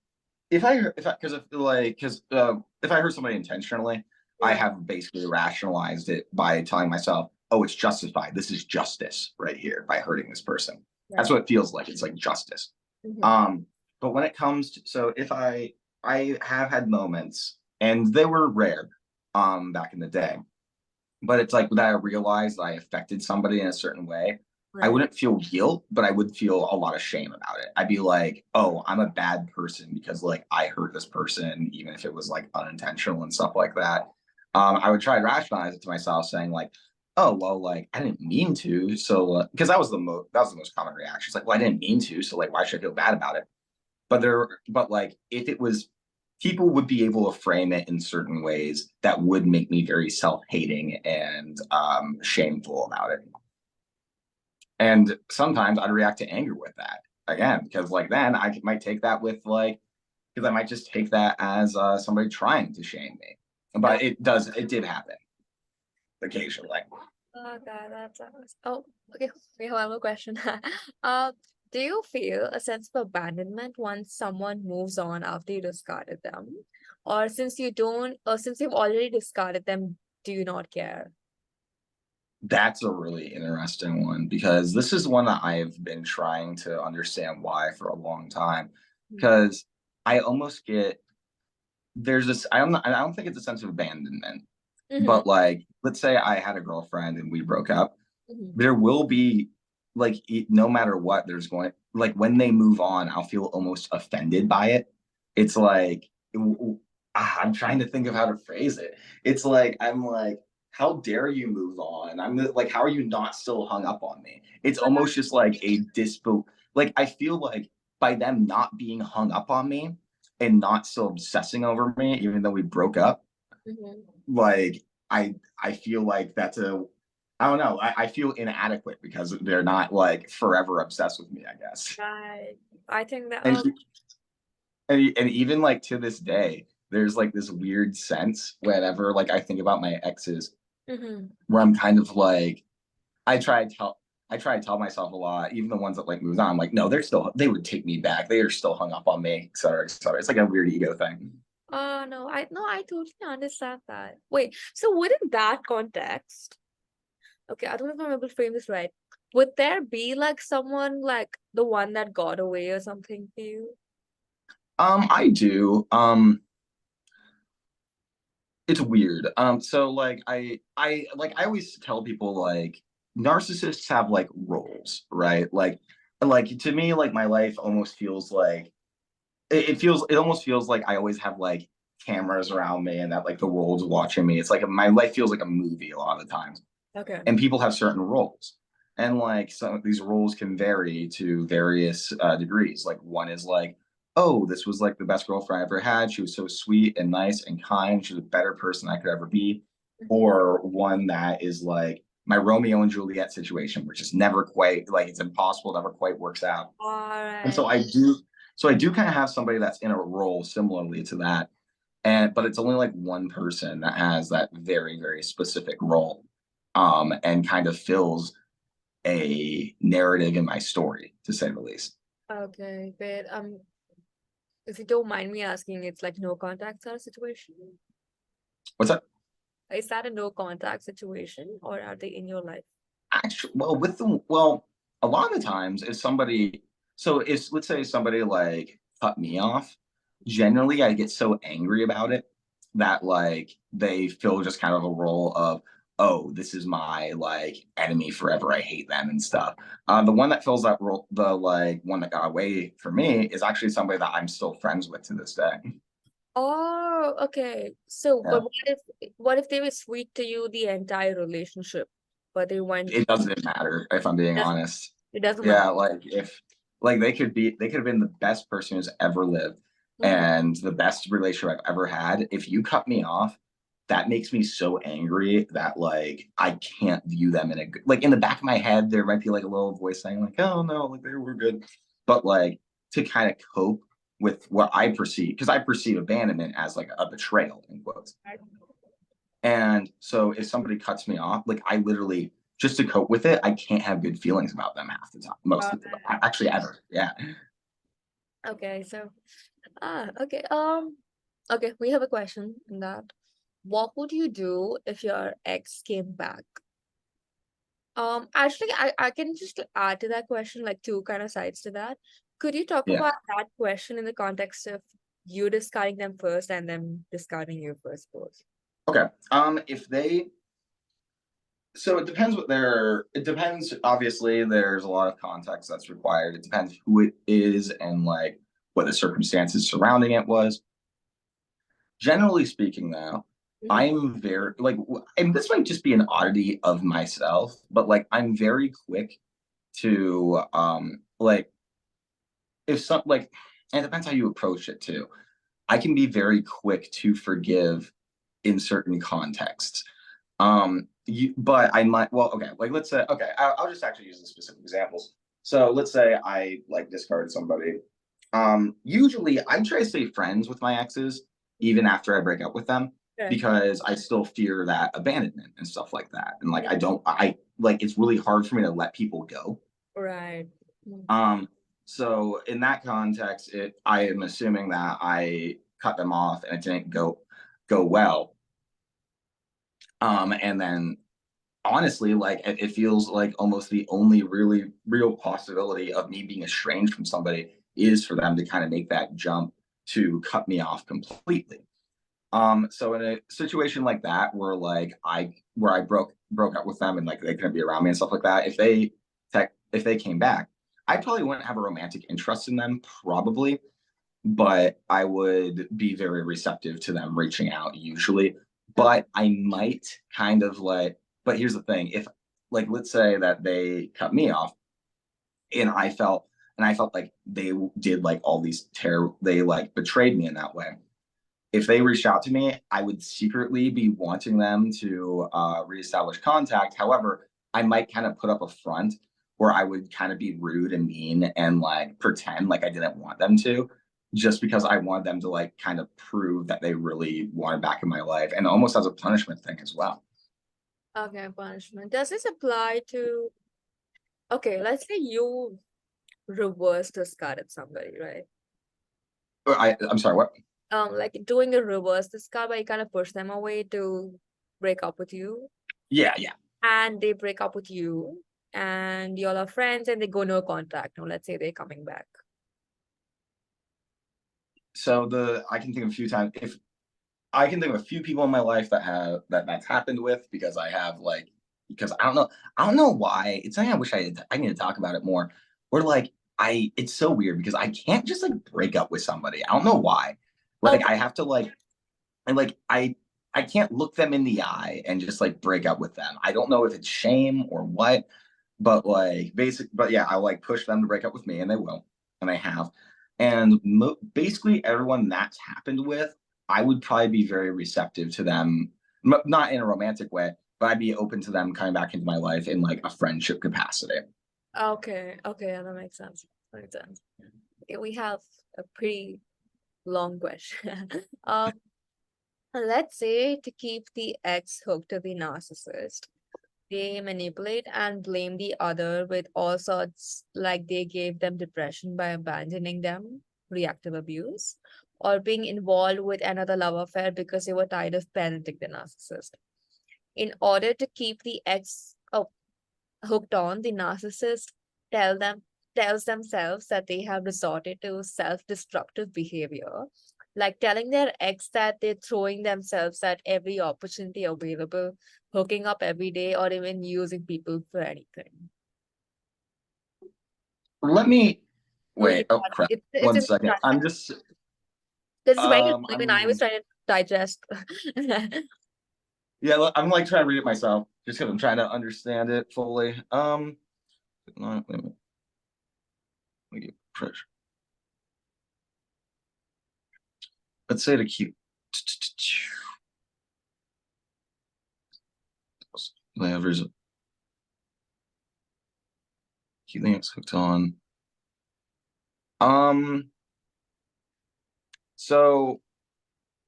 S1: if I if I hurt somebody intentionally, I
S3: Right,
S1: have basically rationalized it by telling myself, oh, it's justified. This is justice right here by hurting this person. That's
S3: right.
S1: what it feels like. It's like justice.
S3: Mm-hmm.
S1: Um, but when it comes to so if I have had moments and they were rare back in the day, but it's like that I realized I affected somebody in a certain way. I
S3: Right.
S1: wouldn't feel guilt, but I would feel a lot of shame about it. I'd be like, oh, I'm a bad person because like I hurt this person, even if it was like unintentional and stuff like that. I would try to rationalize it to myself, saying like, oh, well, like I didn't mean to. So because that was the most common reaction. It's like, well, I didn't mean to. So like, why should I feel bad about it? But like if it was, people would be able to frame it in certain ways that would make me very self-hating and shameful about it. And sometimes I'd react to anger with that again, because like then I might take that with like, because I might just take that as somebody trying to shame me.
S3: No,
S1: But it did happen occasionally.
S3: okay, oh, okay. We have one more question. Uh, do you feel a sense of abandonment once someone moves on after you discarded them? Or since you don't, or since you've already discarded them, do you not care?
S1: That's a really interesting one because this is one that I've been trying to understand why for a long time. Because I almost get there's this I don't think it's a sense of abandonment,
S3: Mm-hmm.
S1: but like let's say I had a girlfriend and we broke up,
S3: Mm-hmm.
S1: there will be like no matter what, there's going like when they move on, I'll feel almost offended by it. It's like I'm trying to think of how to phrase it. It's like I'm like, how dare you move on? Like, how are you not still hung up on me? It's almost just like a dispo. Like I feel like by them not being hung up on me and not still obsessing over me, even though we broke up,
S3: Mm-hmm.
S1: like I feel like that's a I don't know. I feel inadequate because they're not like forever obsessed with me, I guess.
S3: Right. I think that
S1: And and even like to this day, there's like this weird sense whenever like I think about my exes
S3: mm-hmm.
S1: where I'm kind of like I try to tell I try to tell myself a lot, even the ones that like moved on, I'm like, no, they would take me back. They are still hung up on me, et cetera, et cetera. It's like a weird ego thing.
S3: No, I totally understand that. Wait, so within that context, okay, I don't know if I'm able to frame this right. Would there be like someone like the one that got away or something for you?
S1: I do. It's weird. So like I always tell people like narcissists have like roles, right? Like to me, like my life almost feels like it almost feels like I always have like cameras around me and that like the world's watching me. It's like my life feels like a movie a lot of the times.
S3: Okay.
S1: And people have certain roles. And like some of these roles can vary to various degrees. Like one is like, oh, this was like the best girlfriend I ever had. She was so sweet and nice and kind. She was a better person I could ever be. Or one that is like my Romeo and Juliet situation, which is never quite like it's impossible, never quite works out.
S3: All
S1: And
S3: right.
S1: so I do kind of have somebody that's in a role similarly to that. And but it's only like one person that has that very, very specific role. And kind of fills a narrative in my story, to say the least.
S3: Okay, but if you don't mind me asking, it's like no contact sort of situation.
S1: What's that?
S3: Is that a no contact situation or are they in your life?
S1: Actually, a lot of the times, if somebody, so if let's say somebody like cut me off, generally I get so angry about it that like they fill just kind of a role of, oh, this is my like enemy forever. I hate them and stuff. The one that fills that role, the like one that got away from me, is actually somebody that I'm still friends with to this day.
S3: Oh, okay. So,
S1: Yeah.
S3: but what if they were sweet to you the entire relationship, but they went
S1: It doesn't matter if I'm being
S3: doesn't
S1: honest.
S3: it doesn't matter.
S1: Yeah, like if like they could have been the best person who's ever lived
S3: Mhm.
S1: and the best relationship I've ever had. If you cut me off, that makes me so angry that like I can't view them in a good like in the back of my head, there might be like a little voice saying, like, oh no, like they were good. But like to kind of cope with what I perceive, because I perceive abandonment as like a betrayal in quotes. And so if somebody cuts me off, like I literally just to cope with it, I can't have good feelings about them half the time, most of the time. Actually ever. Yeah.
S3: Okay, so okay. Okay, we have a question in that. What would you do if your ex came back? Actually, I can just add to that question like two kind of sides to that. Could you talk
S1: Yeah.
S3: about that question in the context of you discarding them first and them discarding you first, suppose?
S1: Okay. If they so it depends, obviously there's a lot of context that's required. It depends who it is and like what the circumstances surrounding it was. Generally speaking though,
S3: Mhm.
S1: I'm very like and this might just be an oddity of myself, but like I'm very quick to like if some like and it depends how you approach it too. I can be very quick to forgive in certain contexts. But I might, well, okay, like let's say, okay, I'll just actually use the specific examples. So let's say I like discarded somebody. Usually I try to stay friends with my exes even after I break up with them
S3: Okay.
S1: because I still fear that abandonment and stuff like that. And like
S3: Mm.
S1: I like it's really hard for me to let people go.
S3: Right. Mm.
S1: So in that context, I am assuming that I cut them off and it didn't go well. And then honestly, like it feels like almost the only really real possibility of me being estranged from somebody is for them to kind of make that jump to cut me off completely. So in a situation like that where like I broke up with them and like they couldn't be around me and stuff like that, if they came back, I probably wouldn't have a romantic interest in them, probably, but I would be very receptive to them reaching out usually. But I might kind of like, but here's the thing, if like let's say that they cut me off and I felt like they did like all these they like betrayed me in that way. If they reached out to me, I would secretly be wanting them to reestablish contact. However, I might kind of put up a front where I would kind of be rude and mean and like pretend like I didn't want them to, just because I wanted them to like kind of prove that they really wanted back in my life, and almost as a punishment thing as well.
S3: Okay, punishment. Does this apply to, okay, let's say you reverse discard at somebody, right?
S1: I'm sorry, what?
S3: Like doing a reverse discard where you kind of push them away to break up with you,
S1: Yeah, yeah.
S3: and they break up with you, and y'all are friends, and they go no contact. Now, let's say they're coming back.
S1: So I can think of a few times, if I can think of a few people in my life that have that's happened with, because I have like, because I don't know why. It's something I wish I need to talk about it more. Where like it's so weird because I can't just like break up with somebody. I don't know why. Like
S3: Okay.
S1: I have to like, and like I can't look them in the eye and just like break up with them. I don't know if it's shame or what, but like but yeah, I'll like push them to break up with me, and they will, and they have. And basically everyone that's happened with, I would probably be very receptive to them, not in a romantic way, but I'd be open to them coming back into my life in like a friendship capacity.
S3: Okay, yeah, that makes sense. Makes sense. Okay, we have a pretty long question. Let's say to keep the ex hooked to the narcissist, they manipulate and blame the other with all sorts, like they gave them depression by abandoning them, reactive abuse, or being involved with another love affair because they were tired of parenting the narcissist. In order to keep the ex hooked on, the narcissist tell them tells themselves that they have resorted to self-destructive behavior, like telling their ex that they're throwing themselves at every opportunity available, hooking up every day, or even using people for anything.
S1: Let me
S3: No, you
S1: wait. Oh
S3: got
S1: crap.
S3: it's
S1: One
S3: in
S1: second. I'm just
S3: this is very long. Even I was
S1: I'm
S3: trying to digest.
S1: yeah, I'm like trying to read it myself just because I'm trying to understand it fully. No, wait a minute. Let me get pressure. Let's say to keep levers, keep things hooked on. So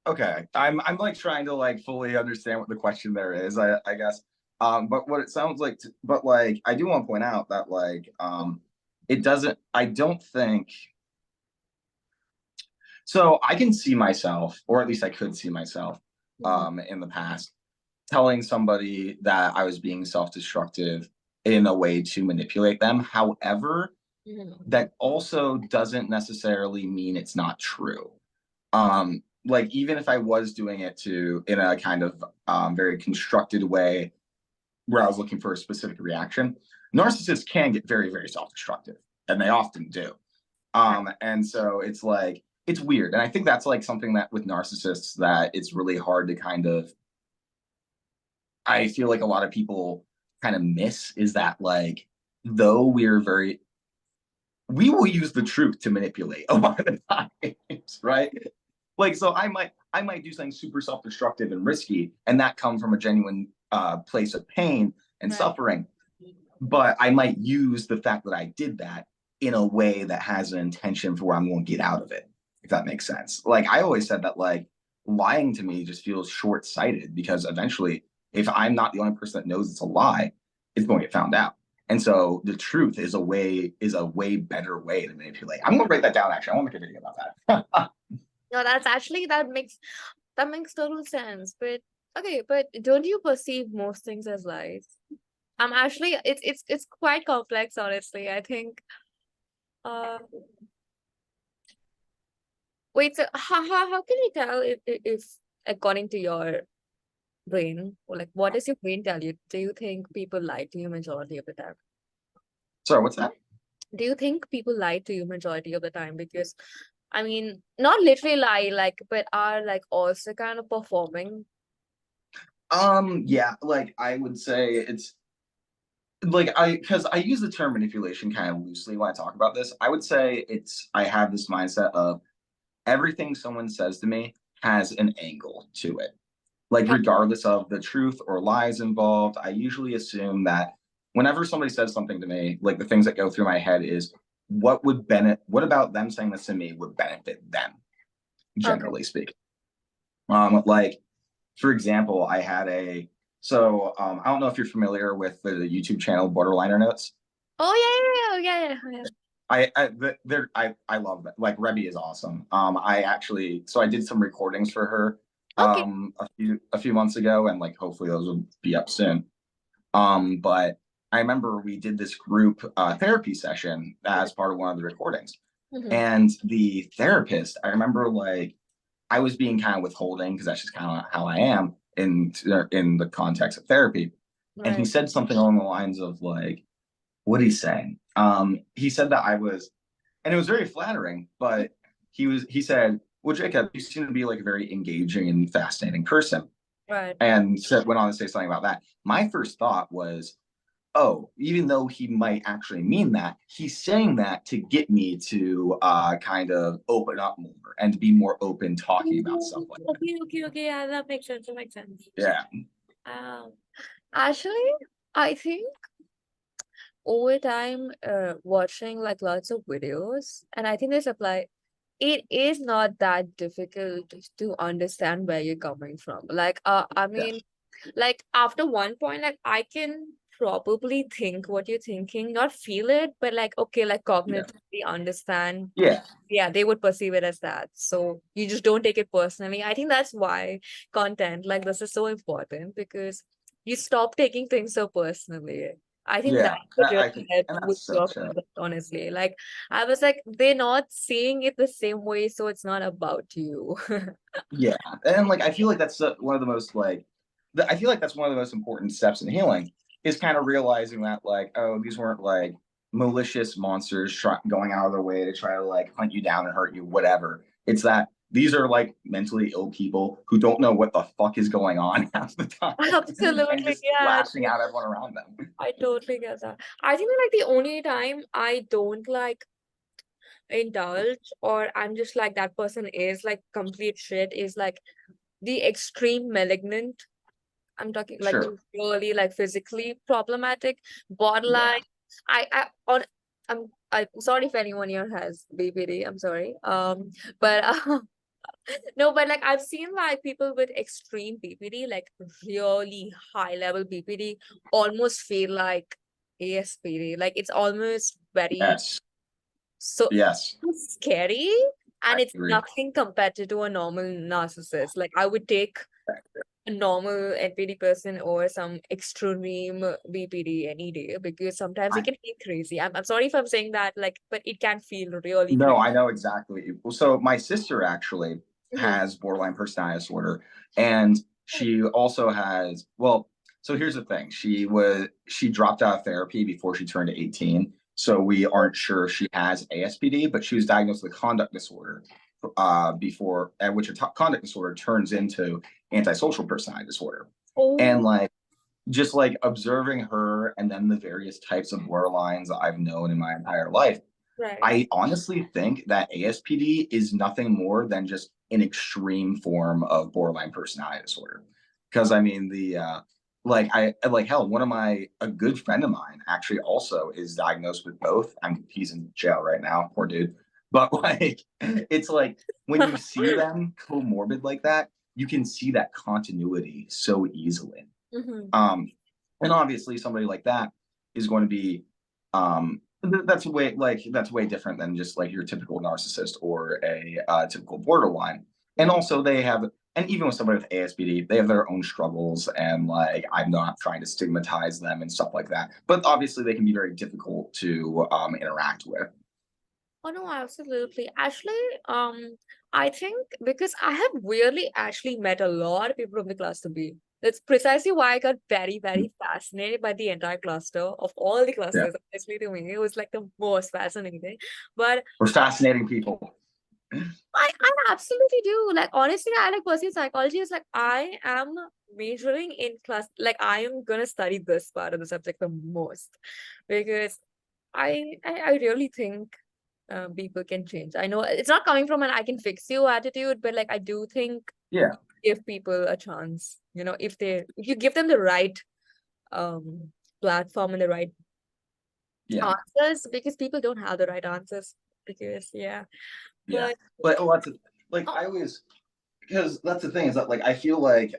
S1: okay, I'm like trying to like fully understand what the question there is, I guess. But what it sounds like, but like I do want to point out that like it doesn't. I don't think so. I can see myself, or at least I could see myself, in the past, telling somebody that I was being self-destructive in a way to manipulate them. However, that also doesn't necessarily mean it's not true. Like even if I was doing it in a kind of very constructed way where I was looking for a specific reaction, narcissists can get very, very self-destructive, and they often do. And so it's like it's weird. And I think that's like something that with narcissists that it's really hard to kind of, I feel like a lot of people kind of miss, is that like though we will use the truth to manipulate a lot of the times, right? Like so I might do something super self-destructive and risky, and that come from a genuine place of pain and suffering, but I might use the fact that I did that in a way that has an intention for where I'm going to get out of it, if that makes sense. Like I always said that like lying to me just feels short-sighted, because eventually if I'm not the only person that knows it's a lie, it's going to get found out. And so the truth is a way better way to manipulate. I'm going to write that down. Actually, I want to make a video about that.
S3: No, that's actually that makes total sense. But Okay, but don't you perceive most things as lies? I'm actually it's quite complex, honestly. I think uh wait, so how can you tell if according to your brain, or like what does your brain tell you? Do you think people lie to you majority of the time?
S1: Sorry, what's that?
S3: Do you think people lie to you majority of the time? Because I mean, not literally lie, like, but are like also kind of performing.
S1: Yeah, like I would say it's like because I use the term manipulation kind of loosely when I talk about this. I would say I have this mindset of everything someone says to me has an angle to it. Like regardless of the truth or lies involved, I usually assume that whenever somebody says something to me, like the things that go through my head is what about them saying this to me would benefit them,
S3: Okay.
S1: generally speaking. Like for example, I don't know if you're familiar with the YouTube channel Borderliner Notes.
S3: Oh yeah.
S1: I love that. Like Rebby is awesome. I did some recordings for her
S3: Okay.
S1: a few months ago, and like hopefully those will be up soon. But I remember we did this group therapy session as part of one of the recordings.
S3: Mhm.
S1: And the therapist, I remember like I was being kind of withholding because that's just kind of how I am in the context of therapy. And he
S3: Right.
S1: said something along the lines of like, what he's saying. He said that I was, and it was very flattering, but he said, well, Jacob, you seem to be like a very engaging and fascinating person.
S3: Right.
S1: And went on to say something about that. My first thought was, oh, even though he might actually mean that, he's saying that to get me to kind of open up more and to be more open talking about stuff like that.
S3: Okay. Yeah, that makes sense. That makes sense.
S1: Yeah.
S3: Um, Actually, I think over time, watching like lots of videos, and I think this apply. It is not that difficult to understand where you're coming from. Like, I mean,
S1: Yes.
S3: like after one point, like I can probably think what you're thinking, not feel it, but like okay, like
S1: Yeah.
S3: cognitively understand.
S1: Yeah.
S3: Yeah, they would perceive it as that. So you just don't take it personally. I think that's why content like this is so important because you stop taking things so personally. I think that
S1: Yeah.
S3: would
S1: I
S3: really
S1: think,
S3: help
S1: and
S3: with
S1: that's so
S3: your
S1: true.
S3: content, honestly. Like I was like, they're not seeing it the same way, so it's not about you.
S1: Yeah. And like, I feel like that's one of the most like, I feel like that's one of the most important steps in healing is kind of realizing that like, oh, these weren't like malicious monsters going out of their way to try to like hunt you down and hurt you, whatever. It's that these are like mentally ill people who don't know what the fuck is going on half the time and
S3: Absolutely,
S1: just
S3: yeah.
S1: lashing out everyone around them.
S3: I totally get that. I think like the only time I don't like indulge or I'm just like that person is like complete shit is like the extreme malignant. I'm talking like
S1: Sure.
S3: the really like physically problematic,
S1: Yeah.
S3: borderline. On I'm sorry if anyone here has BPD. I'm sorry. But no, but like I've seen like people with extreme BPD, like really high level BPD, almost feel like ASPD. Like it's almost very
S1: Yes.
S3: so
S1: Yes.
S3: scary,
S1: I
S3: and it's
S1: agree.
S3: nothing compared to a normal narcissist. Like I would take a normal NPD person or some extreme BPD any day because sometimes it
S1: I
S3: can be crazy. I'm sorry if I'm saying that, like, but it can feel really
S1: No,
S3: crazy.
S1: I know exactly. So my sister actually
S3: Mhm.
S1: has borderline personality disorder, and she also has, well, so here's the thing. She dropped out of therapy before she turned 18. So we aren't sure if she has ASPD, but she was diagnosed with conduct disorder before, and which conduct disorder turns into antisocial personality disorder. And
S3: Oh,
S1: like just like observing her and then the various types of borderlines I've known in my entire life,
S3: right.
S1: I honestly think that ASPD is nothing more than just an extreme form of borderline personality disorder. Because I mean, I like hell, a good friend of mine actually also is diagnosed with both. He's in jail right now, poor dude. But like, it's like when you see them comorbid like that, you can see that continuity so easily.
S3: Hmm.
S1: Um, and obviously somebody like that is going to be that's way different than just like your typical narcissist or a typical borderline. And
S3: Hmm.
S1: also they have and even with somebody with ASPD, they have their own struggles, and like I'm not trying to stigmatize them and stuff like that. But obviously, they can be very difficult to interact with.
S3: Oh no, absolutely. Actually, I think because I have really actually met a lot of people from the cluster B. That's precisely why I got very, very fascinated by the entire cluster of all the
S1: Yeah,
S3: clusters. Honestly, to me, it was like the most fascinating. But
S1: we're fascinating people.
S3: I absolutely do. Like honestly, I like pursuing psychology. Is like I am majoring in class. Like I am gonna study this part of the subject the most because I really think people can change. I know it's not coming from an I can fix you attitude, but like I do think
S1: Yeah,
S3: give people a chance, if you give them the right um platform and the right
S1: yeah,
S3: answers, because people don't have the right answers. Because yeah,
S1: yeah.
S3: but
S1: But lots of like
S3: oh,
S1: I always, because that's the thing is that like I feel like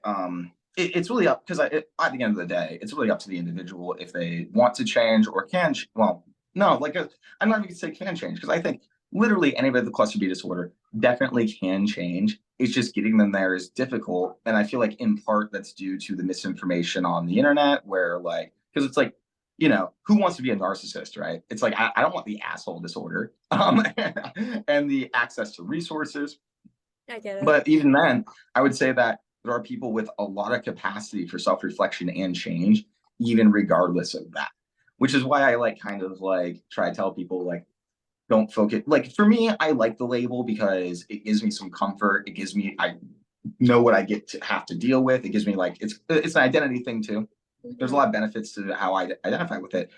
S1: it's really up because at the end of the day it's really up to the individual if they want to change or can well, no, like I'm not even gonna say can change, because I think literally anybody with the cluster B disorder definitely can change. It's just getting them there is difficult, and I feel like in part that's due to the misinformation on the internet, where like, because it's like, who wants to be a narcissist, right? It's like I don't want the asshole disorder, and the access to resources.
S3: I get it.
S1: But even then, I would say that there are people with a lot of capacity for self-reflection and change, even regardless of that. Which is why I like kind of like try to tell people like don't focus. Like for me, I like the label because it gives me some comfort. It gives me, I know what I get to have to deal with. It gives me like it's an identity thing too. There's a lot of benefits to how I identify with it.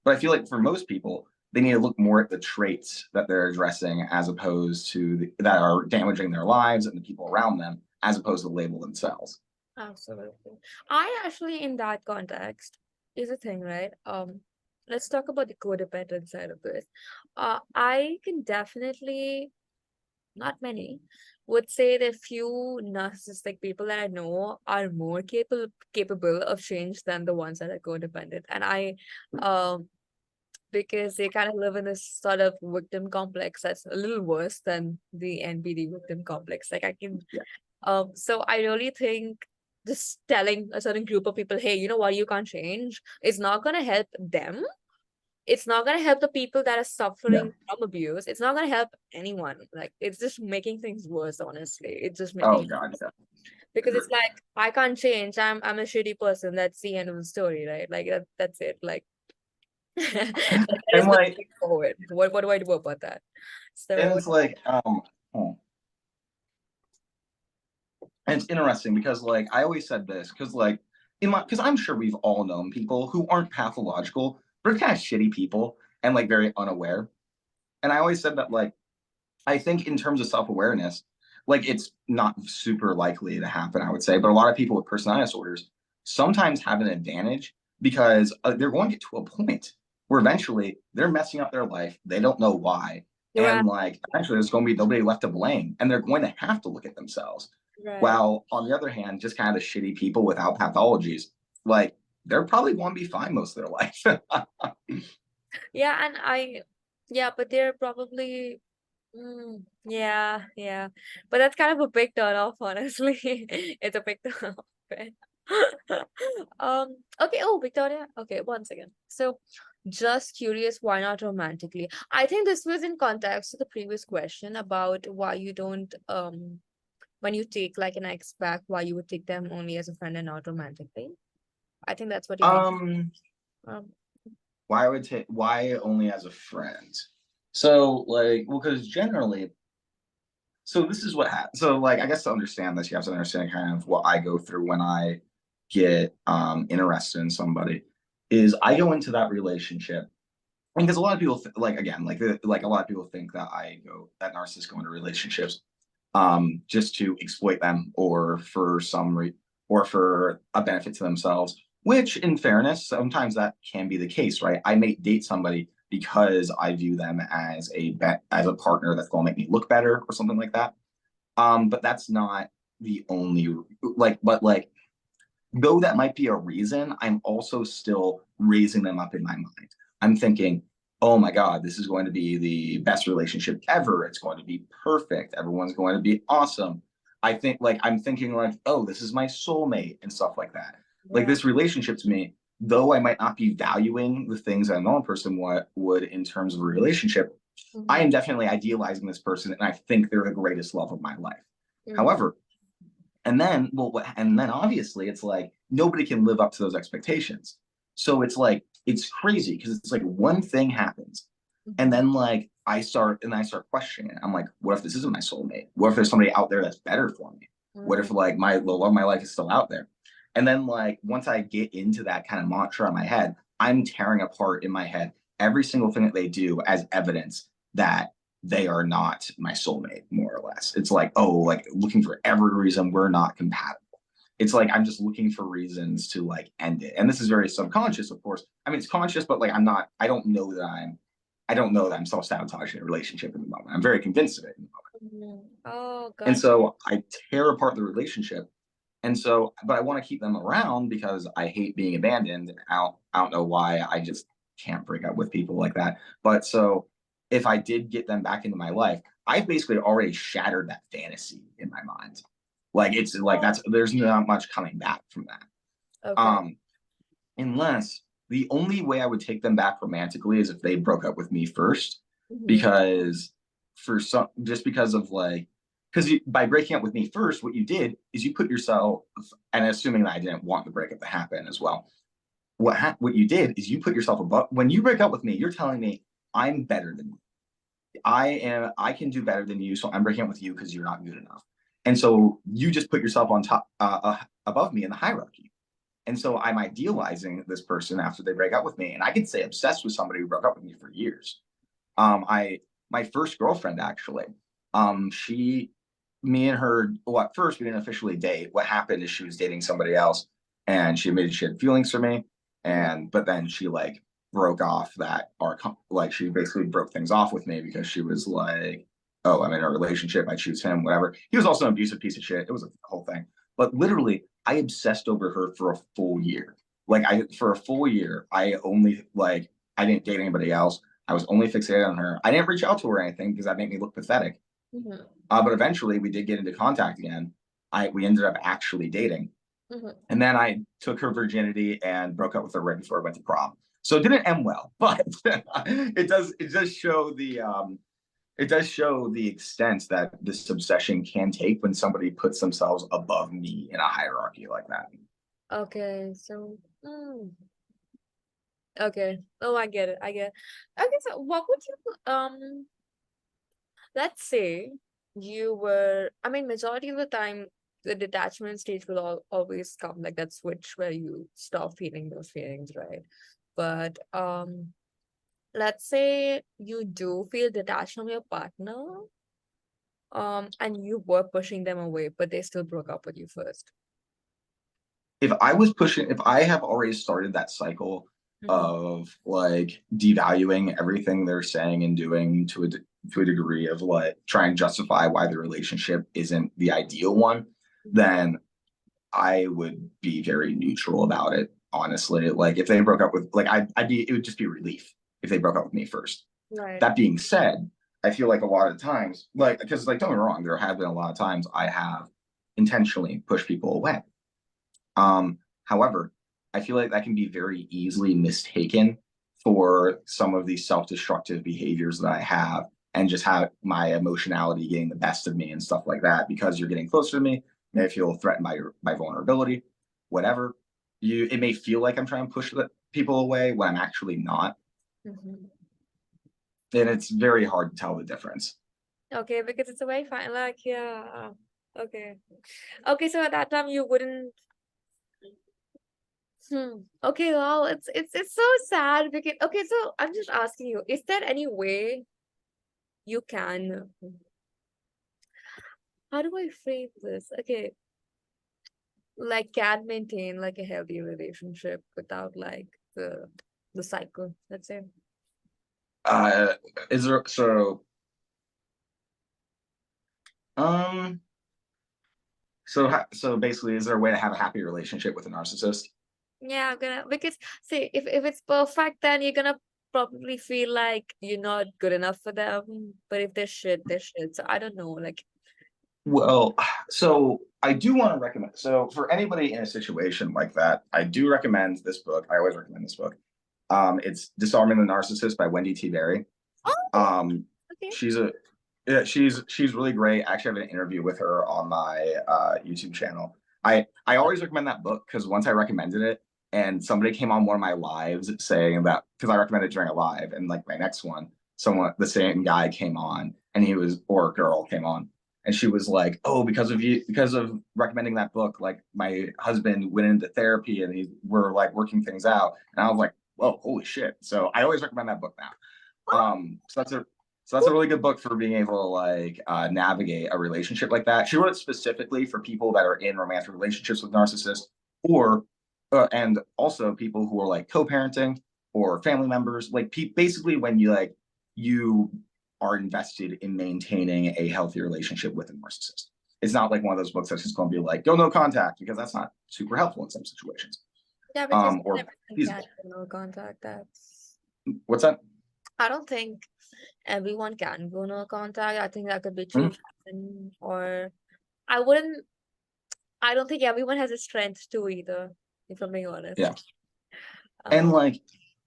S1: But I feel like for most people, they need to look more at the traits that they're addressing as opposed to that are damaging their lives and the people around them, as opposed to the label themselves.
S3: Absolutely. I actually, in that context, is a thing, right? Let's talk about the codependent side of this. I can definitely, not many, would say that few narcissistic people that I know are more capable of change than the ones that are codependent. And um, because they kind of live in this sort of victim complex that's a little worse than the NPD victim complex. Like I can
S1: Yeah.
S3: so I really think just telling a certain group of people, hey, you know what, you can't change, is not gonna help them. It's not gonna help the people that are
S1: Yeah.
S3: suffering from abuse. It's not gonna help anyone. Like it's just making things worse, honestly. It's just
S1: Oh
S3: making,
S1: God. Yeah.
S3: because it's like I can't change. I'm a shitty person. That's the end of the story, right? Like that's it. Like like there is
S1: And like,
S3: nothing forward. What do I do about that?
S1: and
S3: So
S1: it's like, and it's interesting because like I always said this because like because I'm sure we've all known people who aren't pathological, but kind of shitty people and like very unaware. And I always said that like I think in terms of self-awareness, like it's not super likely to happen, I would say, but a lot of people with personality disorders sometimes have an advantage because they're going to get to a point where eventually they're messing up their life. They don't know why.
S3: right,
S1: And like eventually there's going to be nobody left to blame, and they're going to have to look at themselves.
S3: right.
S1: While on the other hand, just kind of the shitty people without pathologies, like they're probably going to be fine most of their life.
S3: Yeah, and yeah, but they're probably, yeah. But that's kind of a big turn off, honestly. It's a big turn off. Right? Okay. Oh, Victoria. Okay, one second. So, just curious, why not romantically? I think this was in context to the previous question about why you don't, when you take like an ex back, why you would take them only as a friend and not romantically. I think that's what you mean.
S1: um,
S3: Um,
S1: why only as a friend? So like, well, because generally, so this is what happens. So like, I guess to understand this, you have to understand kind of what I go through when I get interested in somebody. Is I go into that relationship because a lot of people like again like a lot of people think that that narcissists go into relationships just to exploit them or for or for a benefit to themselves, which in fairness sometimes that can be the case, right? I may date somebody because I view them as as a partner that's going to make me look better or something like that. But that's not the only but like though that might be a reason, I'm also still raising them up in my mind. I'm thinking, oh my God, this is going to be the best relationship ever. It's going to be perfect. Everyone's going to be awesome. I think like I'm thinking like, oh, this is my soulmate and stuff like that. Like
S3: Yeah.
S1: this relationship to me, though I might not be valuing the things that a normal person would in terms of a relationship, I am definitely idealizing this person and I think they're the greatest love of my life. However, and then obviously it's like nobody can live up to those expectations. So it's like it's crazy because it's like one thing happens and then like I start questioning it. I'm like, what if this isn't my soulmate? What if there's somebody out there that's better for me? What if like the love of my life is still out there? And then like once I get into that kind of mantra in my head, I'm tearing apart in my head every single thing that they do as evidence that they are not my soulmate, more or less. It's like, oh, like looking for every reason we're not compatible. It's like I'm just looking for reasons to like end it. And this is very subconscious, of course. I mean, it's conscious, but like I don't know that I'm self-sabotaging a relationship in the moment. I'm very convinced of it in the moment.
S3: Oh,
S1: And
S3: gotcha.
S1: so I tear apart the relationship. And so, but I want to keep them around because I hate being abandoned. I don't know why. I just can't break up with people like that. But so if I did get them back into my life, I've basically already shattered that fantasy in my mind. Like it's like there's not much coming back from that.
S3: Okay.
S1: Unless the only way I would take them back romantically is if they broke up with me first, because because of like because by breaking up with me first, what you did is you put yourself, and assuming that I didn't want the breakup to happen as well, what you did is you put yourself above. When you break up with me, you're telling me I'm better than you. I can do better than you, so I'm breaking up with you because you're not good enough. And so you just put yourself on top above me in the hierarchy. And so I'm idealizing this person after they break up with me, and I could stay obsessed with somebody who broke up with me for years. My first girlfriend actually, me and her, well, at first we didn't officially date. What happened is she was dating somebody else, and she admitted she had feelings for me, but then she like broke off like she basically broke things off with me because she was like, oh, I'm in a relationship, I choose him, whatever. He was also an abusive piece of shit. It was a whole thing. But literally, I obsessed over her for a full year. For a full year, I didn't date anybody else. I was only fixated on her. I didn't reach out to her or anything because that made me look pathetic. But eventually we did get into contact again. We ended up actually dating. And then I took her virginity and broke up with her right before I went to prom. So it didn't end well, but it does show the extent that this obsession can take when somebody puts themselves above me in a hierarchy like that.
S3: Okay. So, okay. Oh, I get it. Okay. So, what would you let's say you were, I mean, majority of the time, the detachment stage will always come, like that switch where you stop feeling those feelings, right? But let's say you do feel detached from your partner, and you were pushing them away, but they still broke up with you first.
S1: If I have already started that cycle of like devaluing everything they're saying and doing to a degree of like trying to justify why the relationship isn't the ideal one, then I would be very neutral about it. Honestly, like if they broke up with it would just be relief if they broke up with me first.
S3: Right.
S1: That being said, I feel like a lot of times, because like don't get me wrong, there have been a lot of times I have intentionally pushed people away. However, I feel like that can be very easily mistaken for some of these self-destructive behaviors that I have and just have my emotionality getting the best of me and stuff like that because you're getting closer to me. You may feel threatened by my vulnerability, whatever. It may feel like I'm trying to push people away when I'm actually not. And it's very hard to tell the difference.
S3: Okay, because it's a very fine, like, yeah. Okay. Okay, so at that time you wouldn't. Okay, well, it's so sad because okay, so I'm just asking you, is there any way you can, how do I frame this? Okay, like can maintain like a healthy relationship without like the cycle, let's say.
S1: Is there um so basically, is there a way to have a happy relationship with a narcissist?
S3: Yeah, I'm gonna, because see, if it's perfect, then you're gonna probably feel like you're not good enough for them. But if they're shit, they're shit. So I don't know, like
S1: Well, so I do want to recommend. So for anybody in a situation like that, I do recommend this book. I always recommend this book. It's Disarming the Narcissist by Wendy T. Berry.
S3: Oh,
S1: Um,
S3: okay.
S1: she's a yeah, she's really great. I actually have an interview with her on my YouTube channel. I always recommend that book because once I recommended it and somebody came on one of my lives saying that because I recommended it during a live and like my next one, someone the same guy came on and he was or girl came on and she was like, "Oh, because of you, because of recommending that book, like my husband went into therapy and we're like working things out." And I was like, "Whoa, holy shit!" So I always recommend that book now. So that's a really good book for being able to like navigate a relationship like that. She wrote it specifically for people that are in romantic relationships with narcissists, or and also people who are like co-parenting or family members. Like basically, when you are invested in maintaining a healthy relationship with a narcissist. It's not like one of those books that's just going to be like go no contact because that's not super helpful in some situations.
S3: Yeah, because
S1: Or
S3: everyone
S1: feasible.
S3: can no contact. That's
S1: What's that?
S3: I don't think everyone can go no contact. I think that could be
S1: Mhm.
S3: changed, or I wouldn't. I don't think everyone has a strength to either. If I'm being
S1: Yeah,
S3: honest.
S1: and
S3: Um,
S1: like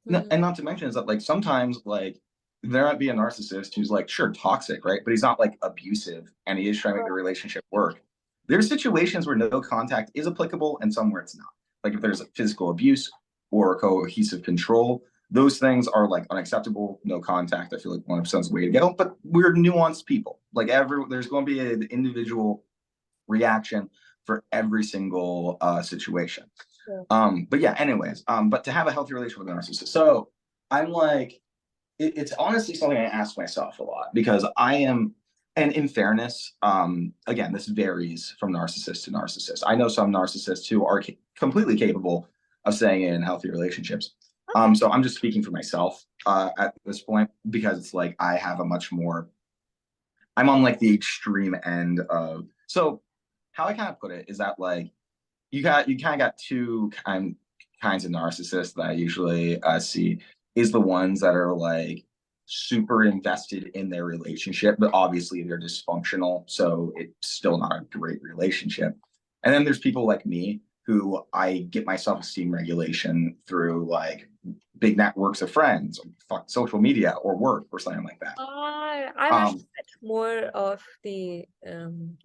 S3: hmm.
S1: and not to mention is that like sometimes like there might be a narcissist who's like sure toxic, right? But he's not like abusive and he is trying to make the relationship work. There's situations where no contact is applicable and some where it's not. Like if there's physical abuse or cohesive control, those things are like unacceptable. No contact, I feel like 100% is the way to go. But we're nuanced people. Like there's going to be an individual reaction for every single situation.
S3: Yeah.
S1: But yeah, anyways, but to have a healthy relationship with a narcissist. So I'm like, it's honestly something I ask myself a lot because I am, and in fairness, again, this varies from narcissist to narcissist. I know some narcissists who are completely capable of staying in healthy relationships.
S3: Okay.
S1: So I'm just speaking for myself at this point because it's like I have a much more, I'm on like the extreme end of, so how I kind of put it is that like you kind of got two kinds of narcissists that I usually see is the ones that are like super invested in their relationship, but obviously they're dysfunctional, so it's still not a great relationship. And then there's people like me who I get my self-esteem regulation through like big networks of friends, or social media, or work, or something like that.
S3: I've actually
S1: Um,
S3: met more of the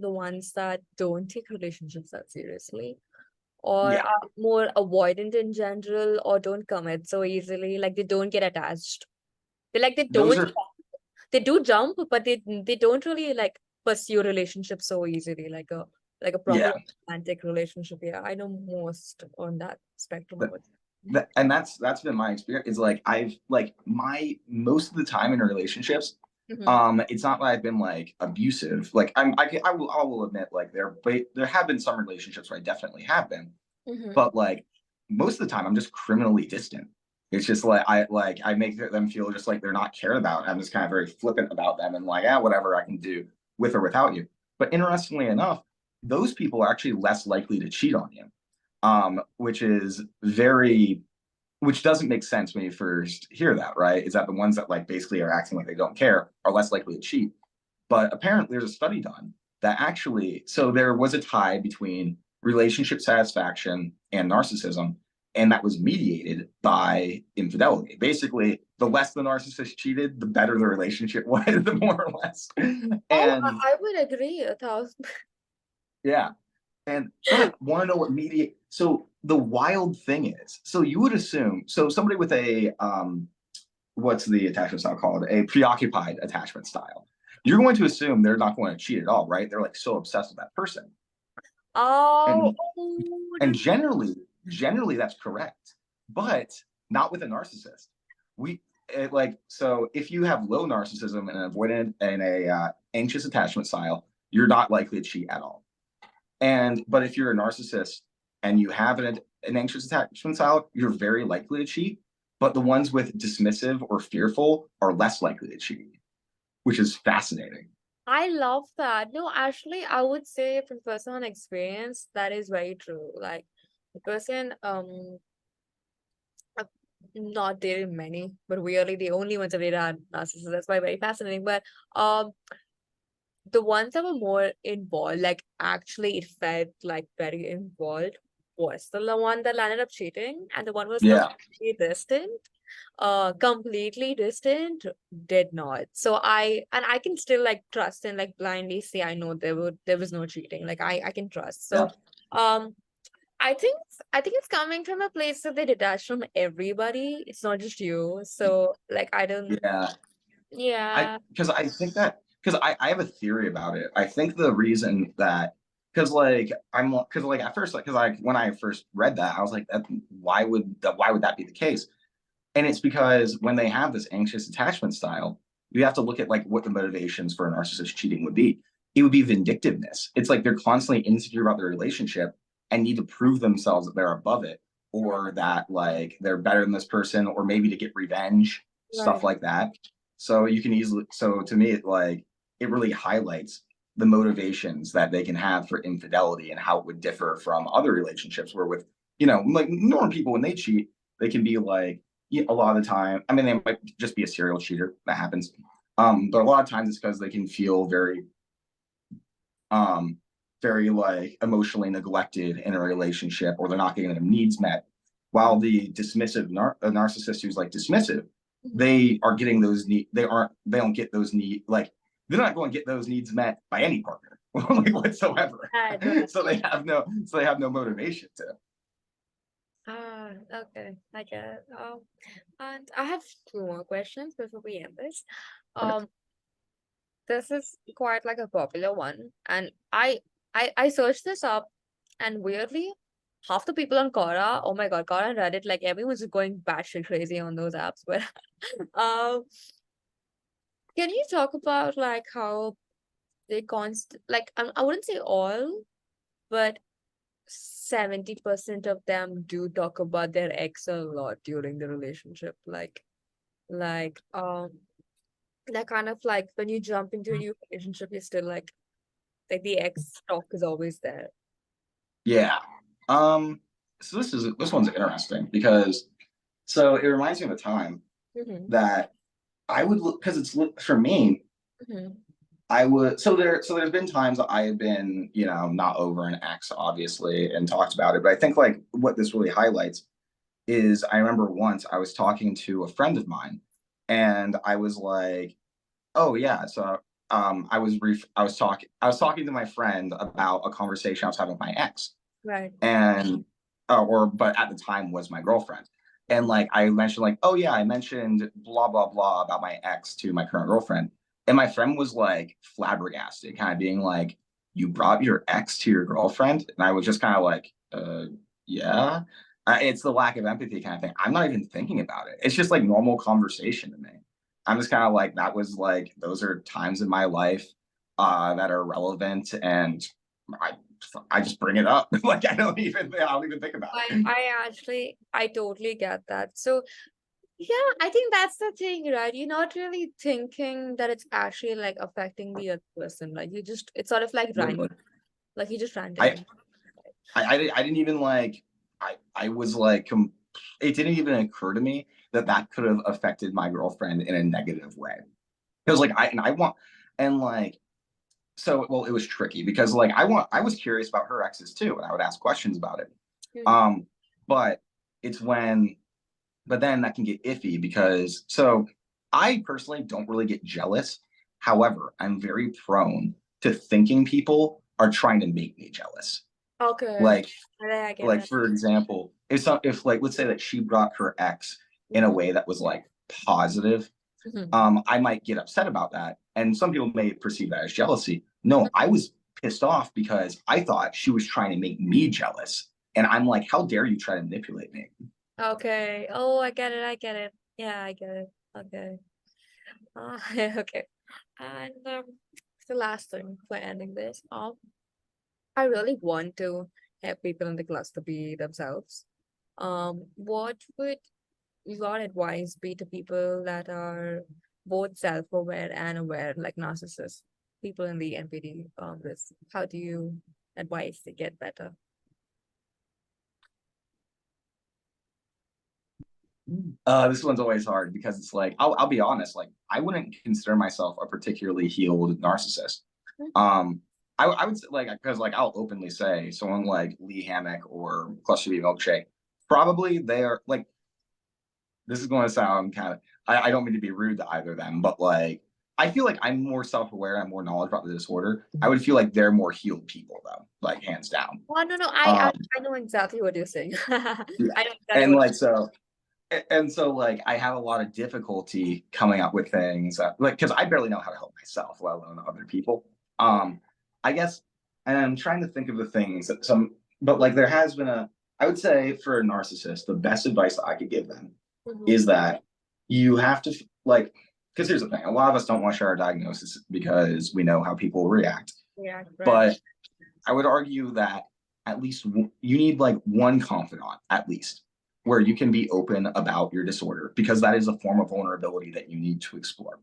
S3: ones that don't take relationships that seriously, or
S1: yeah,
S3: are more avoidant in general, or don't commit so easily. Like they don't get attached. They
S1: those
S3: don't
S1: are
S3: jump. They do jump, but they don't really like pursue relationships so easily, like a proper
S1: yeah.
S3: romantic relationship. Yeah, I know most on that spectrum of it.
S1: And that's been my experience is like I've like my most of the time in relationships
S3: Mm-hmm.
S1: it's not that I've been like abusive like I will admit like there have been some relationships where I definitely have been
S3: Mm-hmm.
S1: but like most of the time I'm just criminally distant. It's just like I make them feel just like they're not cared about. I'm just kind of very flippant about them and like whatever I can do with or without you. But interestingly enough, those people are actually less likely to cheat on you, which is which doesn't make sense when you first hear that, right? Is that the ones that like basically are acting like they don't care are less likely to cheat. But apparently there's a study done that actually, so there was a tie between relationship satisfaction and narcissism, and that was mediated by infidelity. Basically, the less the narcissist cheated, the better the relationship was, the more or less.
S3: Oh,
S1: And
S3: I would agree 1,000.
S1: yeah, but want to know what mediate? So the wild thing is, so you would assume, so somebody with a what's the attachment style called? A preoccupied attachment style. You're going to assume they're not going to cheat at all, right? They're like so obsessed with that person.
S3: Oh,
S1: And
S3: no.
S1: generally that's correct, but not with a narcissist. We like so if you have low narcissism and an avoidant and a anxious attachment style, you're not likely to cheat at all. But if you're a narcissist and you have an anxious attachment style, you're very likely to cheat. But the ones with dismissive or fearful are less likely to cheat, which is fascinating.
S3: I love that. No, actually, I would say from personal experience, that is very true. Like the person, I've not dated many, but really the only ones I've dated are narcissists. That's why very fascinating. But um, the ones that were more involved, like actually it felt like very involved, was the one that landed up cheating, and the one was
S1: Yeah.
S3: completely distant did not. So I can still like trust and like blindly say I know there was no cheating. Like I can trust.
S1: Yeah.
S3: So um I think it's coming from a place that they detach from everybody. It's not just you. So like I don't
S1: Yeah.
S3: yeah.
S1: Because I think that because I have a theory about it. I think the reason that because like at first like because I when I first read that I was like why would that be the case? And it's because when they have this anxious attachment style, you have to look at like what the motivations for a narcissist cheating would be. It would be vindictiveness. It's like they're constantly insecure about their relationship and need to prove themselves that they're above it or that like they're better than this person or maybe to get revenge, stuff
S3: Right.
S1: like that. So you can easily so to me it really highlights the motivations that they can have for infidelity and how it would differ from other relationships where with like normal people when they cheat they can be like a lot of the time, I mean, they might just be a serial cheater. That happens. But a lot of times it's because they can feel um, very like emotionally neglected in a relationship, or they're not getting their needs met. While the dismissive narcissist who's like dismissive,
S3: Mhm.
S1: they are getting those need. They don't get those need like they're not going to get those needs met by any partner like whatsoever.
S3: Right, right.
S1: So they have no motivation to.
S3: Ah, okay, I get it. And I have two more questions before we end this.
S1: Okay.
S3: This is quite like a popular one, and I searched this up, and weirdly, half the people on Quora, oh my God, Quora and Reddit, like everyone's just going batshit crazy on those apps. But um, can you talk about like how they like I wouldn't say all, but 70% of them do talk about their ex a lot during the relationship. Like that kind of like when you jump into a new relationship, you're still like the ex talk is always there.
S1: Yeah. So this one's interesting because so it reminds me of a time
S3: Mm-hmm.
S1: that I would look because for me,
S3: Mm-hmm.
S1: I would so there's been times that I have been, not over an ex, obviously, and talked about it. But I think like what this really highlights is I remember once I was talking to a friend of mine and I was like, oh yeah, so I was talking to my friend about a conversation I was having with my ex
S3: Right.
S1: and but at the time was my girlfriend and like I mentioned like oh yeah I mentioned blah blah blah about my ex to my current girlfriend and my friend was like flabbergasted kind of being like you brought your ex to your girlfriend and I was just kind of like yeah it's the lack of empathy kind of thing. I'm not even thinking about it. It's just like normal conversation to me. I'm just kind of like that was like those are times in my life that are relevant and I I just bring it up. Like I don't even think about it.
S3: I totally get that. So yeah, I think that's the thing, right? You're not really thinking that it's actually like affecting the other person. Like you just it's sort of like
S1: Literally.
S3: ranting. Like you just
S1: I
S3: ranting.
S1: I didn't even like I was like it didn't even occur to me that that could have affected my girlfriend in a negative way. It was like I want and like so well it was tricky because like I was curious about her exes too and I would ask questions about it.
S3: Mhm.
S1: Um but it's when but then that can get iffy because so I personally don't really get jealous. However, I'm very prone to thinking people are trying to make me jealous.
S3: Okay.
S1: Like
S3: I get it.
S1: for example, if like let's say that she brought her ex in a
S3: Mhm.
S1: way that was like positive,
S3: Mhm.
S1: I might get upset about that. And some people may perceive that as jealousy. No, I was pissed off because I thought she was trying to make me jealous. And I'm like, how dare you try to manipulate me?
S3: Okay. Oh, I get it. I get it. Yeah, I get it. Okay. Okay. And the last thing for ending this, I really want to have people in the cluster be themselves. What would your advice be to people that are both self-aware and aware, like narcissists, people in the NPD this? How do you advise to get better?
S1: This one's always hard because it's like I'll be honest, like I wouldn't consider myself a particularly healed narcissist. I would say, like, because like I'll openly say someone like Lee Hammock or Cluster B Milkshake, probably they are like, this is going to sound kind of, I don't mean to be rude to either of them, but like, I feel like I'm more self-aware, I'm more knowledgeable about the disorder. I would feel like they're more healed people though, like hands down.
S3: Oh, no, no,
S1: Um,
S3: I know exactly what you're saying. I
S1: yeah.
S3: know exactly
S1: And
S3: what
S1: like, so like I have a lot of difficulty coming up with things like, because I barely know how to help myself, let alone other people. I guess, and I'm trying to think of the things that but like there has been I would say for a narcissist, the best advice that I could give them is that you have to like, because here's the thing, a lot of us don't want to share our diagnosis because we know how people react.
S3: Yeah, right.
S1: But I would argue that at least you need like one confidant at least where you can be open about your disorder, because that is a form of vulnerability that you need to explore.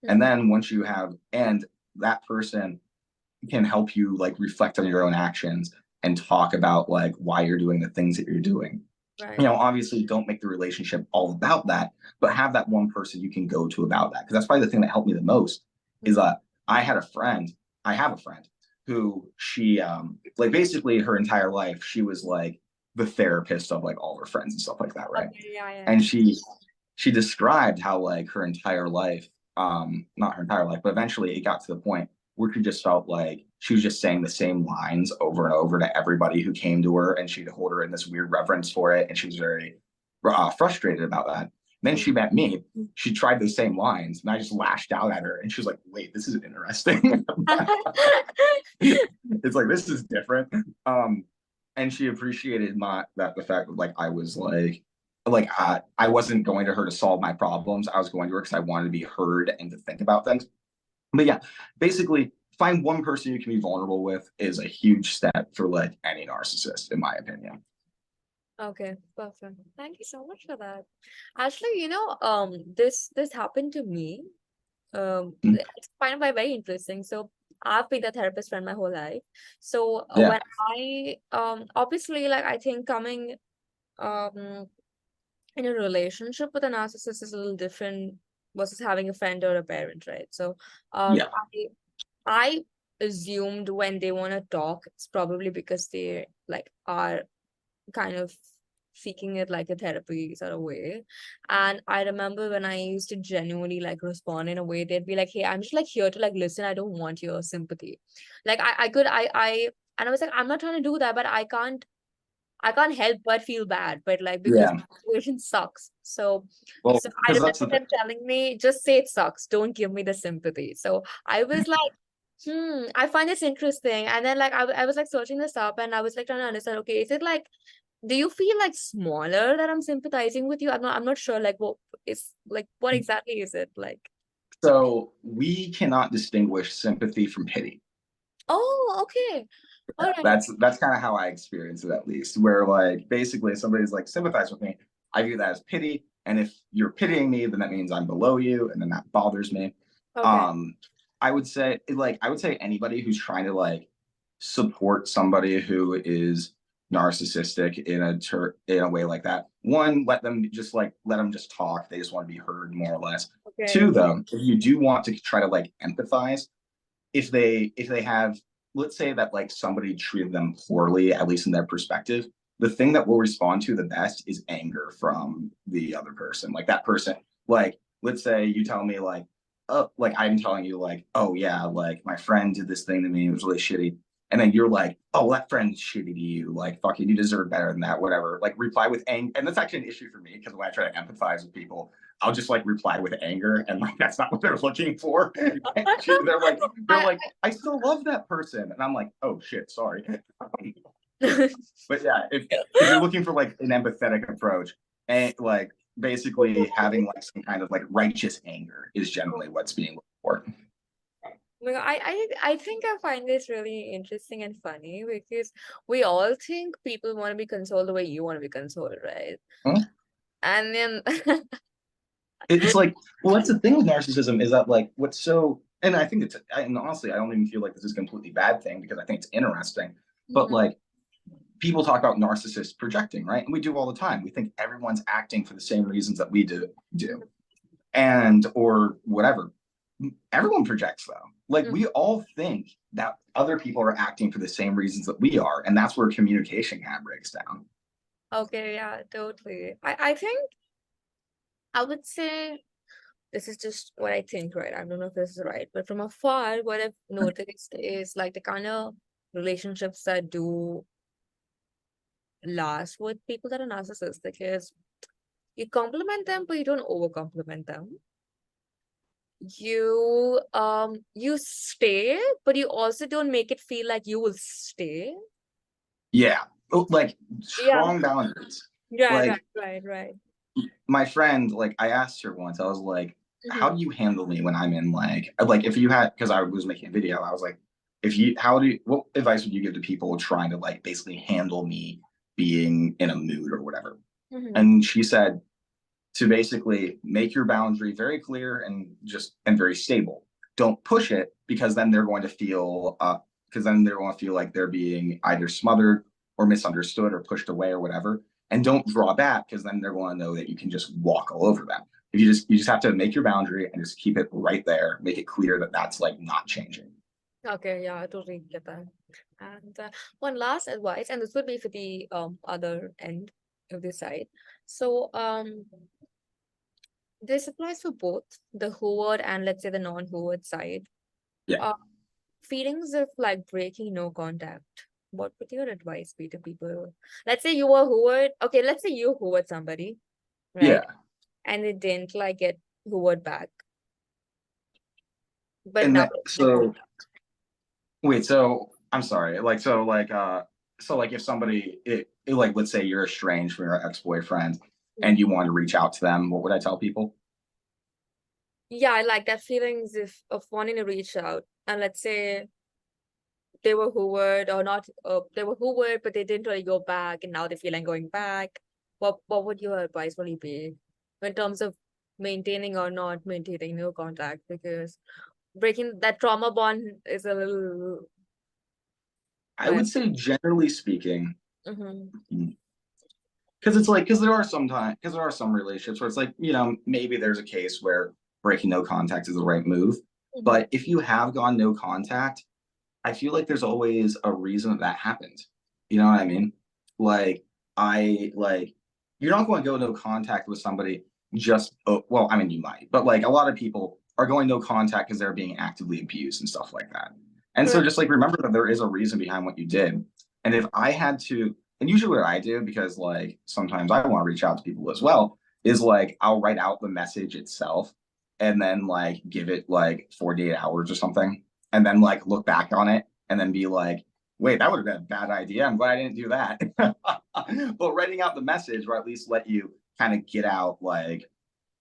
S1: And then once you have, and that person can help you like reflect on your own actions and talk about like why you're doing the things that you're doing.
S3: Right.
S1: You know, obviously don't make the relationship all about that, but have that one person you can go to about that. Because that's probably the thing that helped me the most is that I have a friend who she like basically her entire life she was like the therapist of like all her friends and stuff like that, right?
S3: Okay, yeah.
S1: And she described how like her entire life, not her entire life, but eventually it got to the point where she just felt like she was just saying the same lines over and over to everybody who came to her, and she'd hold her in this weird reverence for it, and she was very frustrated about that. Then she met me. She tried those same lines, and I just lashed out at her, and she was like, "Wait, this is interesting." It's like this is different. And she appreciated the fact that like I was like I wasn't going to her to solve my problems. I was going to her because I wanted to be heard and to think about things. But yeah, basically, find one person you can be vulnerable with is a huge step for like any narcissist, in my opinion.
S3: Okay, perfect. Thank you so much for that. Actually, this happened to me. It's kind of very interesting. So I've been a therapist friend my whole life. So
S1: Yeah.
S3: when I obviously like I think coming um in a relationship with a narcissist is a little different versus having a friend or a parent, right? So
S1: Yeah.
S3: I assumed when they want to talk, it's probably because they like are kind of seeking it like a therapy sort of way. And I remember when I used to genuinely like respond in a way, they'd be like, "Hey, I'm just like here to like listen. I don't want your sympathy." Like and I was like, "I'm not trying to do that, but I can't help but feel bad, but like because
S1: Yeah.
S3: the situation sucks." So,
S1: Well,
S3: so I
S1: because that's
S3: remember
S1: the
S3: them
S1: thing.
S3: telling me, "Just say it sucks. Don't give me the sympathy." So I was like, I find this interesting. And then like I was like searching this up, and I was like trying to understand, okay, is it like, do you feel like smaller that I'm sympathizing with you? I'm not sure like what exactly is it like?
S1: So we cannot distinguish sympathy from pity.
S3: Oh, okay. All right.
S1: That's kind of how I experience it, at least, where like basically somebody's like sympathize with me, I view that as pity, and if you're pitying me then that means I'm below you, and then that bothers me.
S3: Okay.
S1: um I would say anybody who's trying to like support somebody who is narcissistic in a way like that, one, let them just talk, they just want to be heard, more or less.
S3: Okay.
S1: Two, though, if you do want to try to like empathize, if they have, let's say that like somebody treated them poorly, at least in their perspective, the thing that we'll respond to the best is anger from the other person. Like that person, like let's say you tell me like, oh, like I'm telling you like, oh yeah, like my friend did this thing to me, it was really shitty. And then you're like, oh, that friend's shitty to you. Like, fucking, you deserve better than that, whatever. Like, reply with anger. And that's actually an issue for me because when I try to empathize with people, I'll just like reply with anger, and like that's not what they're looking for. they're like,
S3: I,
S1: I still love that person, and I'm like, oh shit, sorry.
S3: I
S1: But yeah, if you're looking for like an empathetic approach, and like basically having like some kind of like righteous anger is generally what's being looked for.
S3: Well, I think I find this really interesting and funny because we all think people want to be consoled the way you want to be consoled, right?
S1: Huh?
S3: And then
S1: It's like, well, that's the thing with narcissism is that like what's so, and I think and honestly, I don't even feel like this is a completely bad thing because I think it's interesting. But like people talk about narcissists projecting, right? And we do all the time. We think everyone's acting for the same reasons that we do, and or whatever. everyone projects though. Like
S3: Mhm.
S1: we all think that other people are acting for the same reasons that we are, and that's where communication kind of breaks down.
S3: Okay, yeah, totally. I think I would say this is just what I think, right? I don't know if this is right, but from afar, what I've noticed is like the kind of relationships that do last with people that are narcissistic is you compliment them, but you don't over compliment them. You stay, but you also don't make it feel like you will stay.
S1: Yeah. Like
S3: Yeah,
S1: strong boundaries.
S3: right,
S1: Like
S3: right.
S1: my friend, like I asked her once, I was like, how
S3: Hmm.
S1: do you handle me when I'm in like if you had, because I was making a video, I was like, if you how do you, what advice would you give to people trying to like basically handle me being in a mood or whatever?
S3: Hmm.
S1: And she said to basically make your boundary very clear and very stable. Don't push it because then they're going to feel like they're being either smothered or misunderstood or pushed away or whatever. And don't draw back because then they're going to know that you can just walk all over them. If you just have to make your boundary and just keep it right there, make it clear that that's like not changing.
S3: Okay, yeah, I totally get that. And one last advice, and this would be for the other end of the side. So this applies for both the hoovered and let's say the non-hoovered side.
S1: Yeah.
S3: Uh, Feelings of like breaking no contact. What would your advice be to people? Let's say you were hoovered. Okay, let's say you hoovered somebody,
S1: Yeah.
S3: right? And it didn't like get hoovered back, but
S1: And
S3: now
S1: that,
S3: it's no
S1: so
S3: contact.
S1: wait, so I'm sorry. So like if somebody like let's say you're estranged from your ex-boyfriend and you want to reach out to them, what would I tell people?
S3: Yeah, I like that feelings if of wanting to reach out. And let's say they were hoovered or not, they were hoovered, but they didn't really go back, and now they feel like going back. What would your advice really be in terms of maintaining or not maintaining no contact? Because breaking that trauma bond is a little
S1: I
S3: well.
S1: would say generally speaking,
S3: Mm-hmm.
S1: because it's like because there are some relationships where it's like, maybe there's a case where breaking no contact is the right move.
S3: Mm-hmm.
S1: But if you have gone no contact, I feel like there's always a reason that happened. You know what I mean? Like I like you're not going to go no contact with somebody just well, I mean you might, but like a lot of people are going no contact because they're being actively abused and stuff like that. And so
S3: Right.
S1: just like remember that there is a reason behind what you did. And if I had to, and usually what I do, because like sometimes I want to reach out to people as well, is like I'll write out the message itself and then like give it like 48 hours or something and then like look back on it and then be like, wait, that would have been a bad idea. I'm glad I didn't do that. But writing out the message or at least let you kind of get out like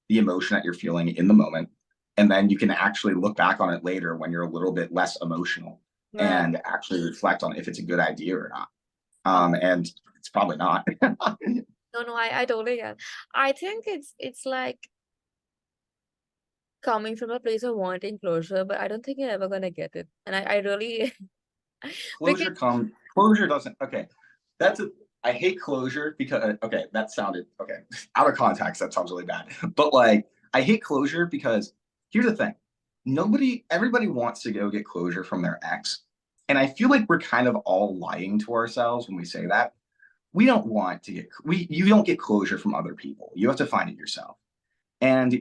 S1: the emotion that you're feeling in the moment. And then you can actually look back on it later when you're a little bit less emotional
S3: Right.
S1: and actually reflect on if it's a good idea or not.
S3: Oh,
S1: And it's probably not.
S3: no, I totally get. I think it's like coming from a place of wanting closure, but I don't think you're ever gonna get it. And I really because
S1: Closure doesn't okay. That's a I hate closure because okay, that sounded okay. Out of context, that sounds really bad. But like I hate closure because here's the thing. Everybody wants to go get closure from their ex. And I feel like we're kind of all lying to ourselves when we say that. We don't want to get you don't get closure from other people. You have to find it yourself. And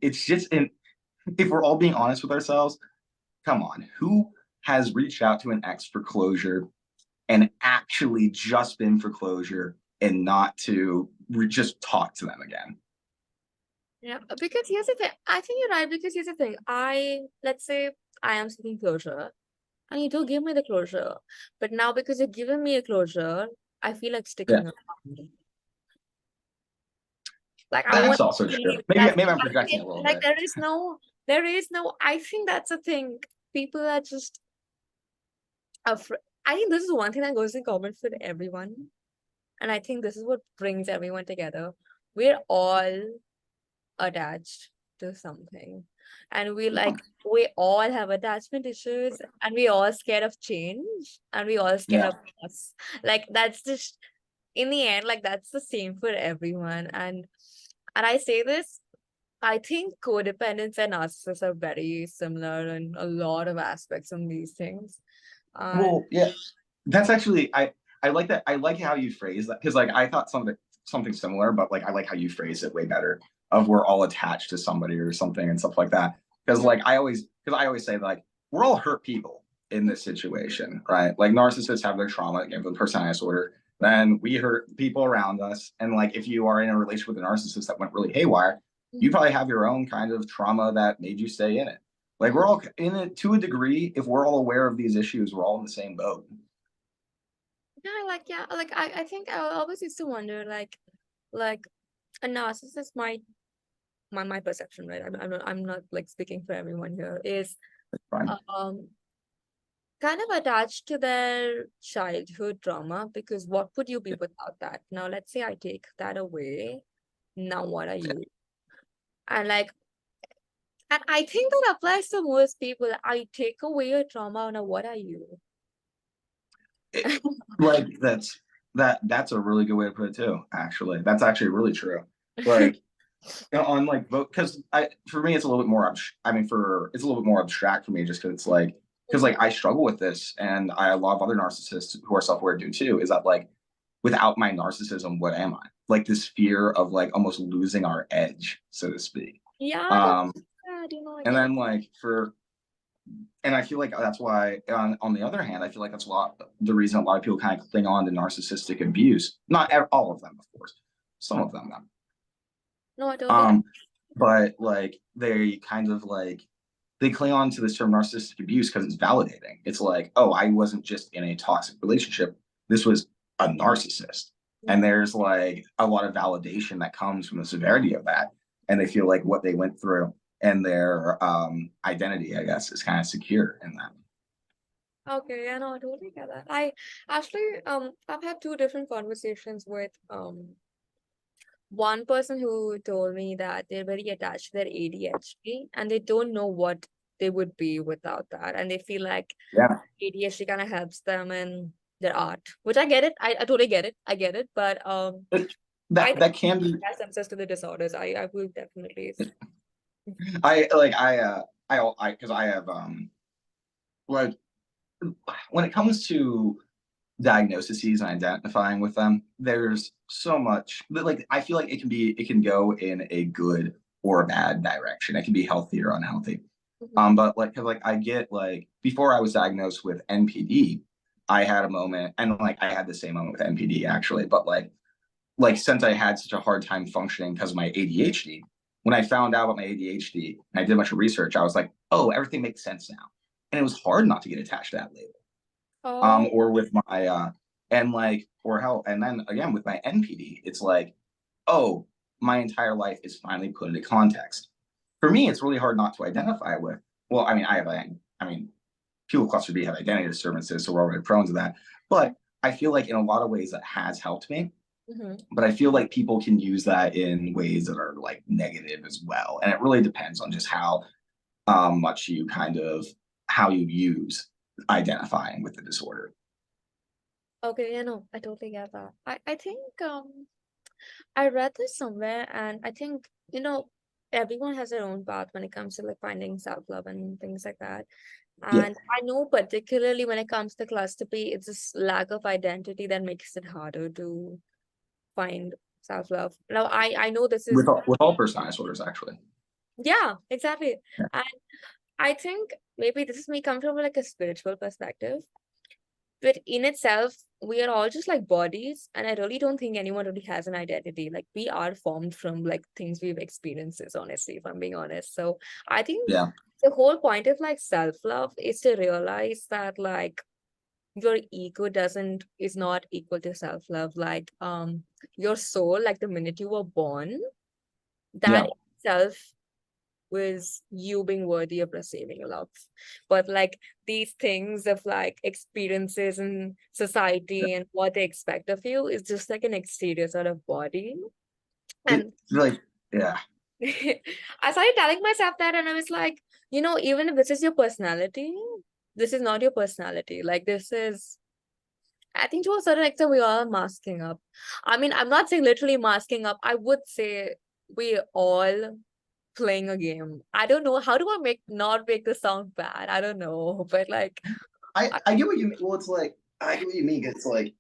S1: it's just and if we're all being honest with ourselves, come on, who has reached out to an ex for closure and actually just been for closure and not to just talk to them again?
S3: yeah, because here's the thing. I think you're right because here's the thing. Let's say I am seeking closure and you do give me the closure. But now because you're giving me a closure, I feel like
S1: Yeah,
S3: sticking around. Like I
S1: that's
S3: want
S1: also
S3: to
S1: true.
S3: leave.
S1: Maybe I'm projecting a little
S3: Like
S1: bit.
S3: there is no, I think that's a thing. People are just afraid. I think this is one thing that goes in common for everyone. And I think this is what brings everyone together. We're all attached to something. And we all have attachment issues and we all scared of change and we all scared
S1: Yeah,
S3: of us. Like that's just in the end, like that's the same for everyone. And I say this, I think codependence and narcissists are very similar in a lot of aspects of these things.
S1: Well, yeah, that's actually I like that. I like how you phrase that, because like I thought something similar, but like I like how you phrase it way better. Of we're all attached to somebody or something and stuff like that. Because like I always say like we're all hurt people in this situation, right? Like narcissists have their trauma, again, with personality disorder. Then we hurt people around us, and like if you are in a relationship with a narcissist that went really haywire, you probably have your own kind of trauma that made you stay in it. Like we're all in it to a degree. If we're all aware of these issues, we're all in the same boat.
S3: Yeah, like I think I always used to wonder like a narcissist might my perception, right? I'm not like speaking for everyone here, is
S1: Fine.
S3: kind of attached to their childhood trauma, because what would you be without that? Now let's say I take that away. Now what are you? And like, and I think that applies to most people. I take away your trauma, now what are you?
S1: Like that's a really good way to put it too. Actually, that's actually really true. Like on like vote, because I for me it's a little bit more it's a little bit more abstract for me, just because it's like because like I struggle with this, and a lot of other narcissists who are self-aware do too. Is that like without my narcissism, what am I? Like this fear of like almost losing our edge, so to speak.
S3: Yeah,
S1: Um,
S3: that's sad, I
S1: and
S3: get it.
S1: then like and I feel like that's why, on the other hand, I feel like that's the reason a lot of people kind of cling on to narcissistic abuse. Not all of them, of course, some of them.
S3: No, I totally get
S1: But like they kind of like they cling on to this term narcissistic abuse because it's validating. It's like, oh, I wasn't just in a toxic relationship. This was a narcissist. And there's like a lot of validation that comes from the severity of that. And they feel like what they went through and their identity, I guess, is kind of secure in that.
S3: Okay, yeah, no, I totally get that. I actually I've had two different conversations with one person who told me that they're very attached to their ADHD and they don't know what they would be without that. And they feel like
S1: Yeah.
S3: ADHD kind of helps them in their art, which I get it. I totally get it. I get it. But
S1: But
S3: I think
S1: that can be
S3: that's access to the disorders. I will definitely.
S1: I like I because I have like when it comes to diagnoses and identifying with them, there's so much like I feel like it can go in a good or a bad direction. It can be healthy or unhealthy. But like, cause like I get like before I was diagnosed with NPD, I had a moment, and like I had the same moment with NPD actually, but like since I had such a hard time functioning because of my ADHD, when I found out about my ADHD and I did a bunch of research, I was like, oh, everything makes sense now. And it was hard not to get attached to that label.
S3: Oh,
S1: Or with my and like or how and then again with my NPD, it's like, oh, my entire life is finally put into context. For me, it's really hard not to identify with. Well, I mean, I mean, people cluster B have identity disturbances, so we're already prone to that. But I feel like in a lot of ways that has helped me. But I feel like people can use that in ways that are like negative as well. And it really depends on just how much you kind of how you use identifying with the disorder.
S3: okay, yeah, no, I totally get that. I think I read this somewhere, and I think, everyone has their own path when it comes to like finding self-love and things like that.
S1: Yeah.
S3: And I know particularly when it comes to cluster B, it's this lack of identity that makes it harder to find self-love. Now I know this is
S1: With all personality disorders, actually.
S3: yeah, exactly.
S1: Yeah.
S3: And I think maybe this is me coming from like a spiritual perspective. But in itself, we are all just like bodies, and I really don't think anyone really has an identity. Like we are formed from like things we've experienced, honestly, if I'm being honest. So I think
S1: Yeah.
S3: the whole point of like self-love is to realize that like your ego is not equal to self-love. Like your soul, like the minute you were born,
S1: Yeah.
S3: that itself was you being worthy of receiving love. But like these things of like experiences in society and what they expect of you is just like an exterior sort of body. And
S1: Like, yeah.
S3: I started telling myself that, and I was like, even if this is your personality, this is not your personality. Like this is, I think to a certain extent we are masking up. I mean, I'm not saying literally masking up. I would say we all playing a game. I don't know. How do I not make this sound bad? I don't know. But like,
S1: I get what you mean. Well, it's like, I get what you mean. It's like,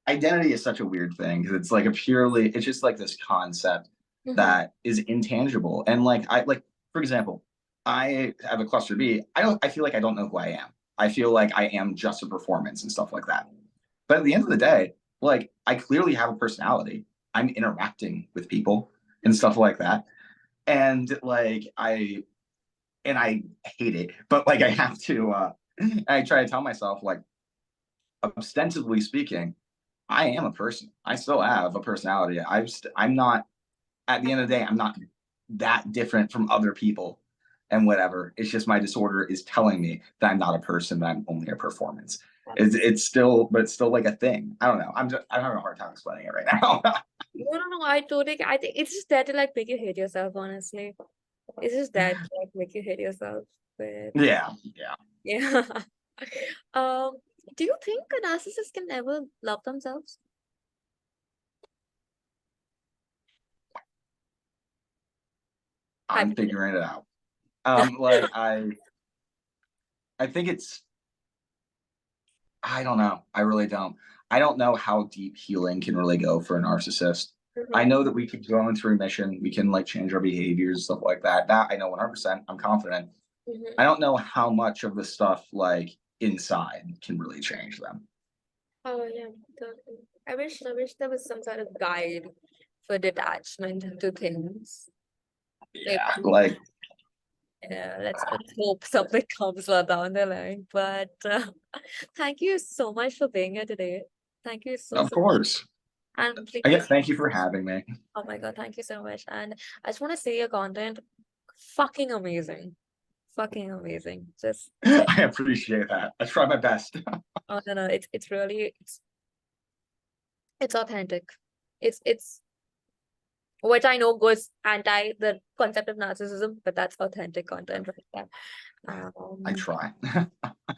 S1: identity is such a weird thing because it's like it's just like this concept
S3: mhm,
S1: that is intangible. And like, for example, I have a cluster B. I feel like I don't know who I am. I feel like I am just a performance and stuff like that. But at the end of the day, like, I clearly have a personality. I'm interacting with people and stuff like that. And like, I hate it, but like, I have to, I try to tell myself, like, ostensibly speaking, I am a person. I still have a personality. I'm not, at the end of the day, I'm not that different from other people and whatever. It's just my disorder is telling me that I'm not a person, that I'm only a performance. It's still, but it's still like a thing. I don't know. I'm having a hard time explaining it right now.
S3: no. I think it's just there to like make you hate yourself, honestly. It's just there to like make you hate yourself. But
S1: Yeah.
S3: yeah. Um, do you think a narcissist can ever love themselves?
S1: I'm figuring it out. Like, I think I don't know. I really don't. I don't know how deep healing can really go for a narcissist. I know that we can go into remission. We can like change our behaviors, stuff like that. That I know 100%. I'm confident.
S3: Mhm.
S1: I don't know how much of the stuff like inside can really change them.
S3: Oh yeah, totally. I wish there was some sort of guide for detachment to things. Like,
S1: Yeah, like,
S3: yeah, let's hope something comes down the line. But thank you so much for being here today. Thank you
S1: of
S3: so
S1: course.
S3: and
S1: I
S3: please,
S1: guess thank you for having me.
S3: oh my God, thank you so much. And I just want to say your content, fucking amazing. Fucking amazing. Just
S1: I appreciate that. I try my best.
S3: oh no, it's really it's authentic. It's which I know goes anti the concept of narcissism, but that's authentic content right there.
S1: I try.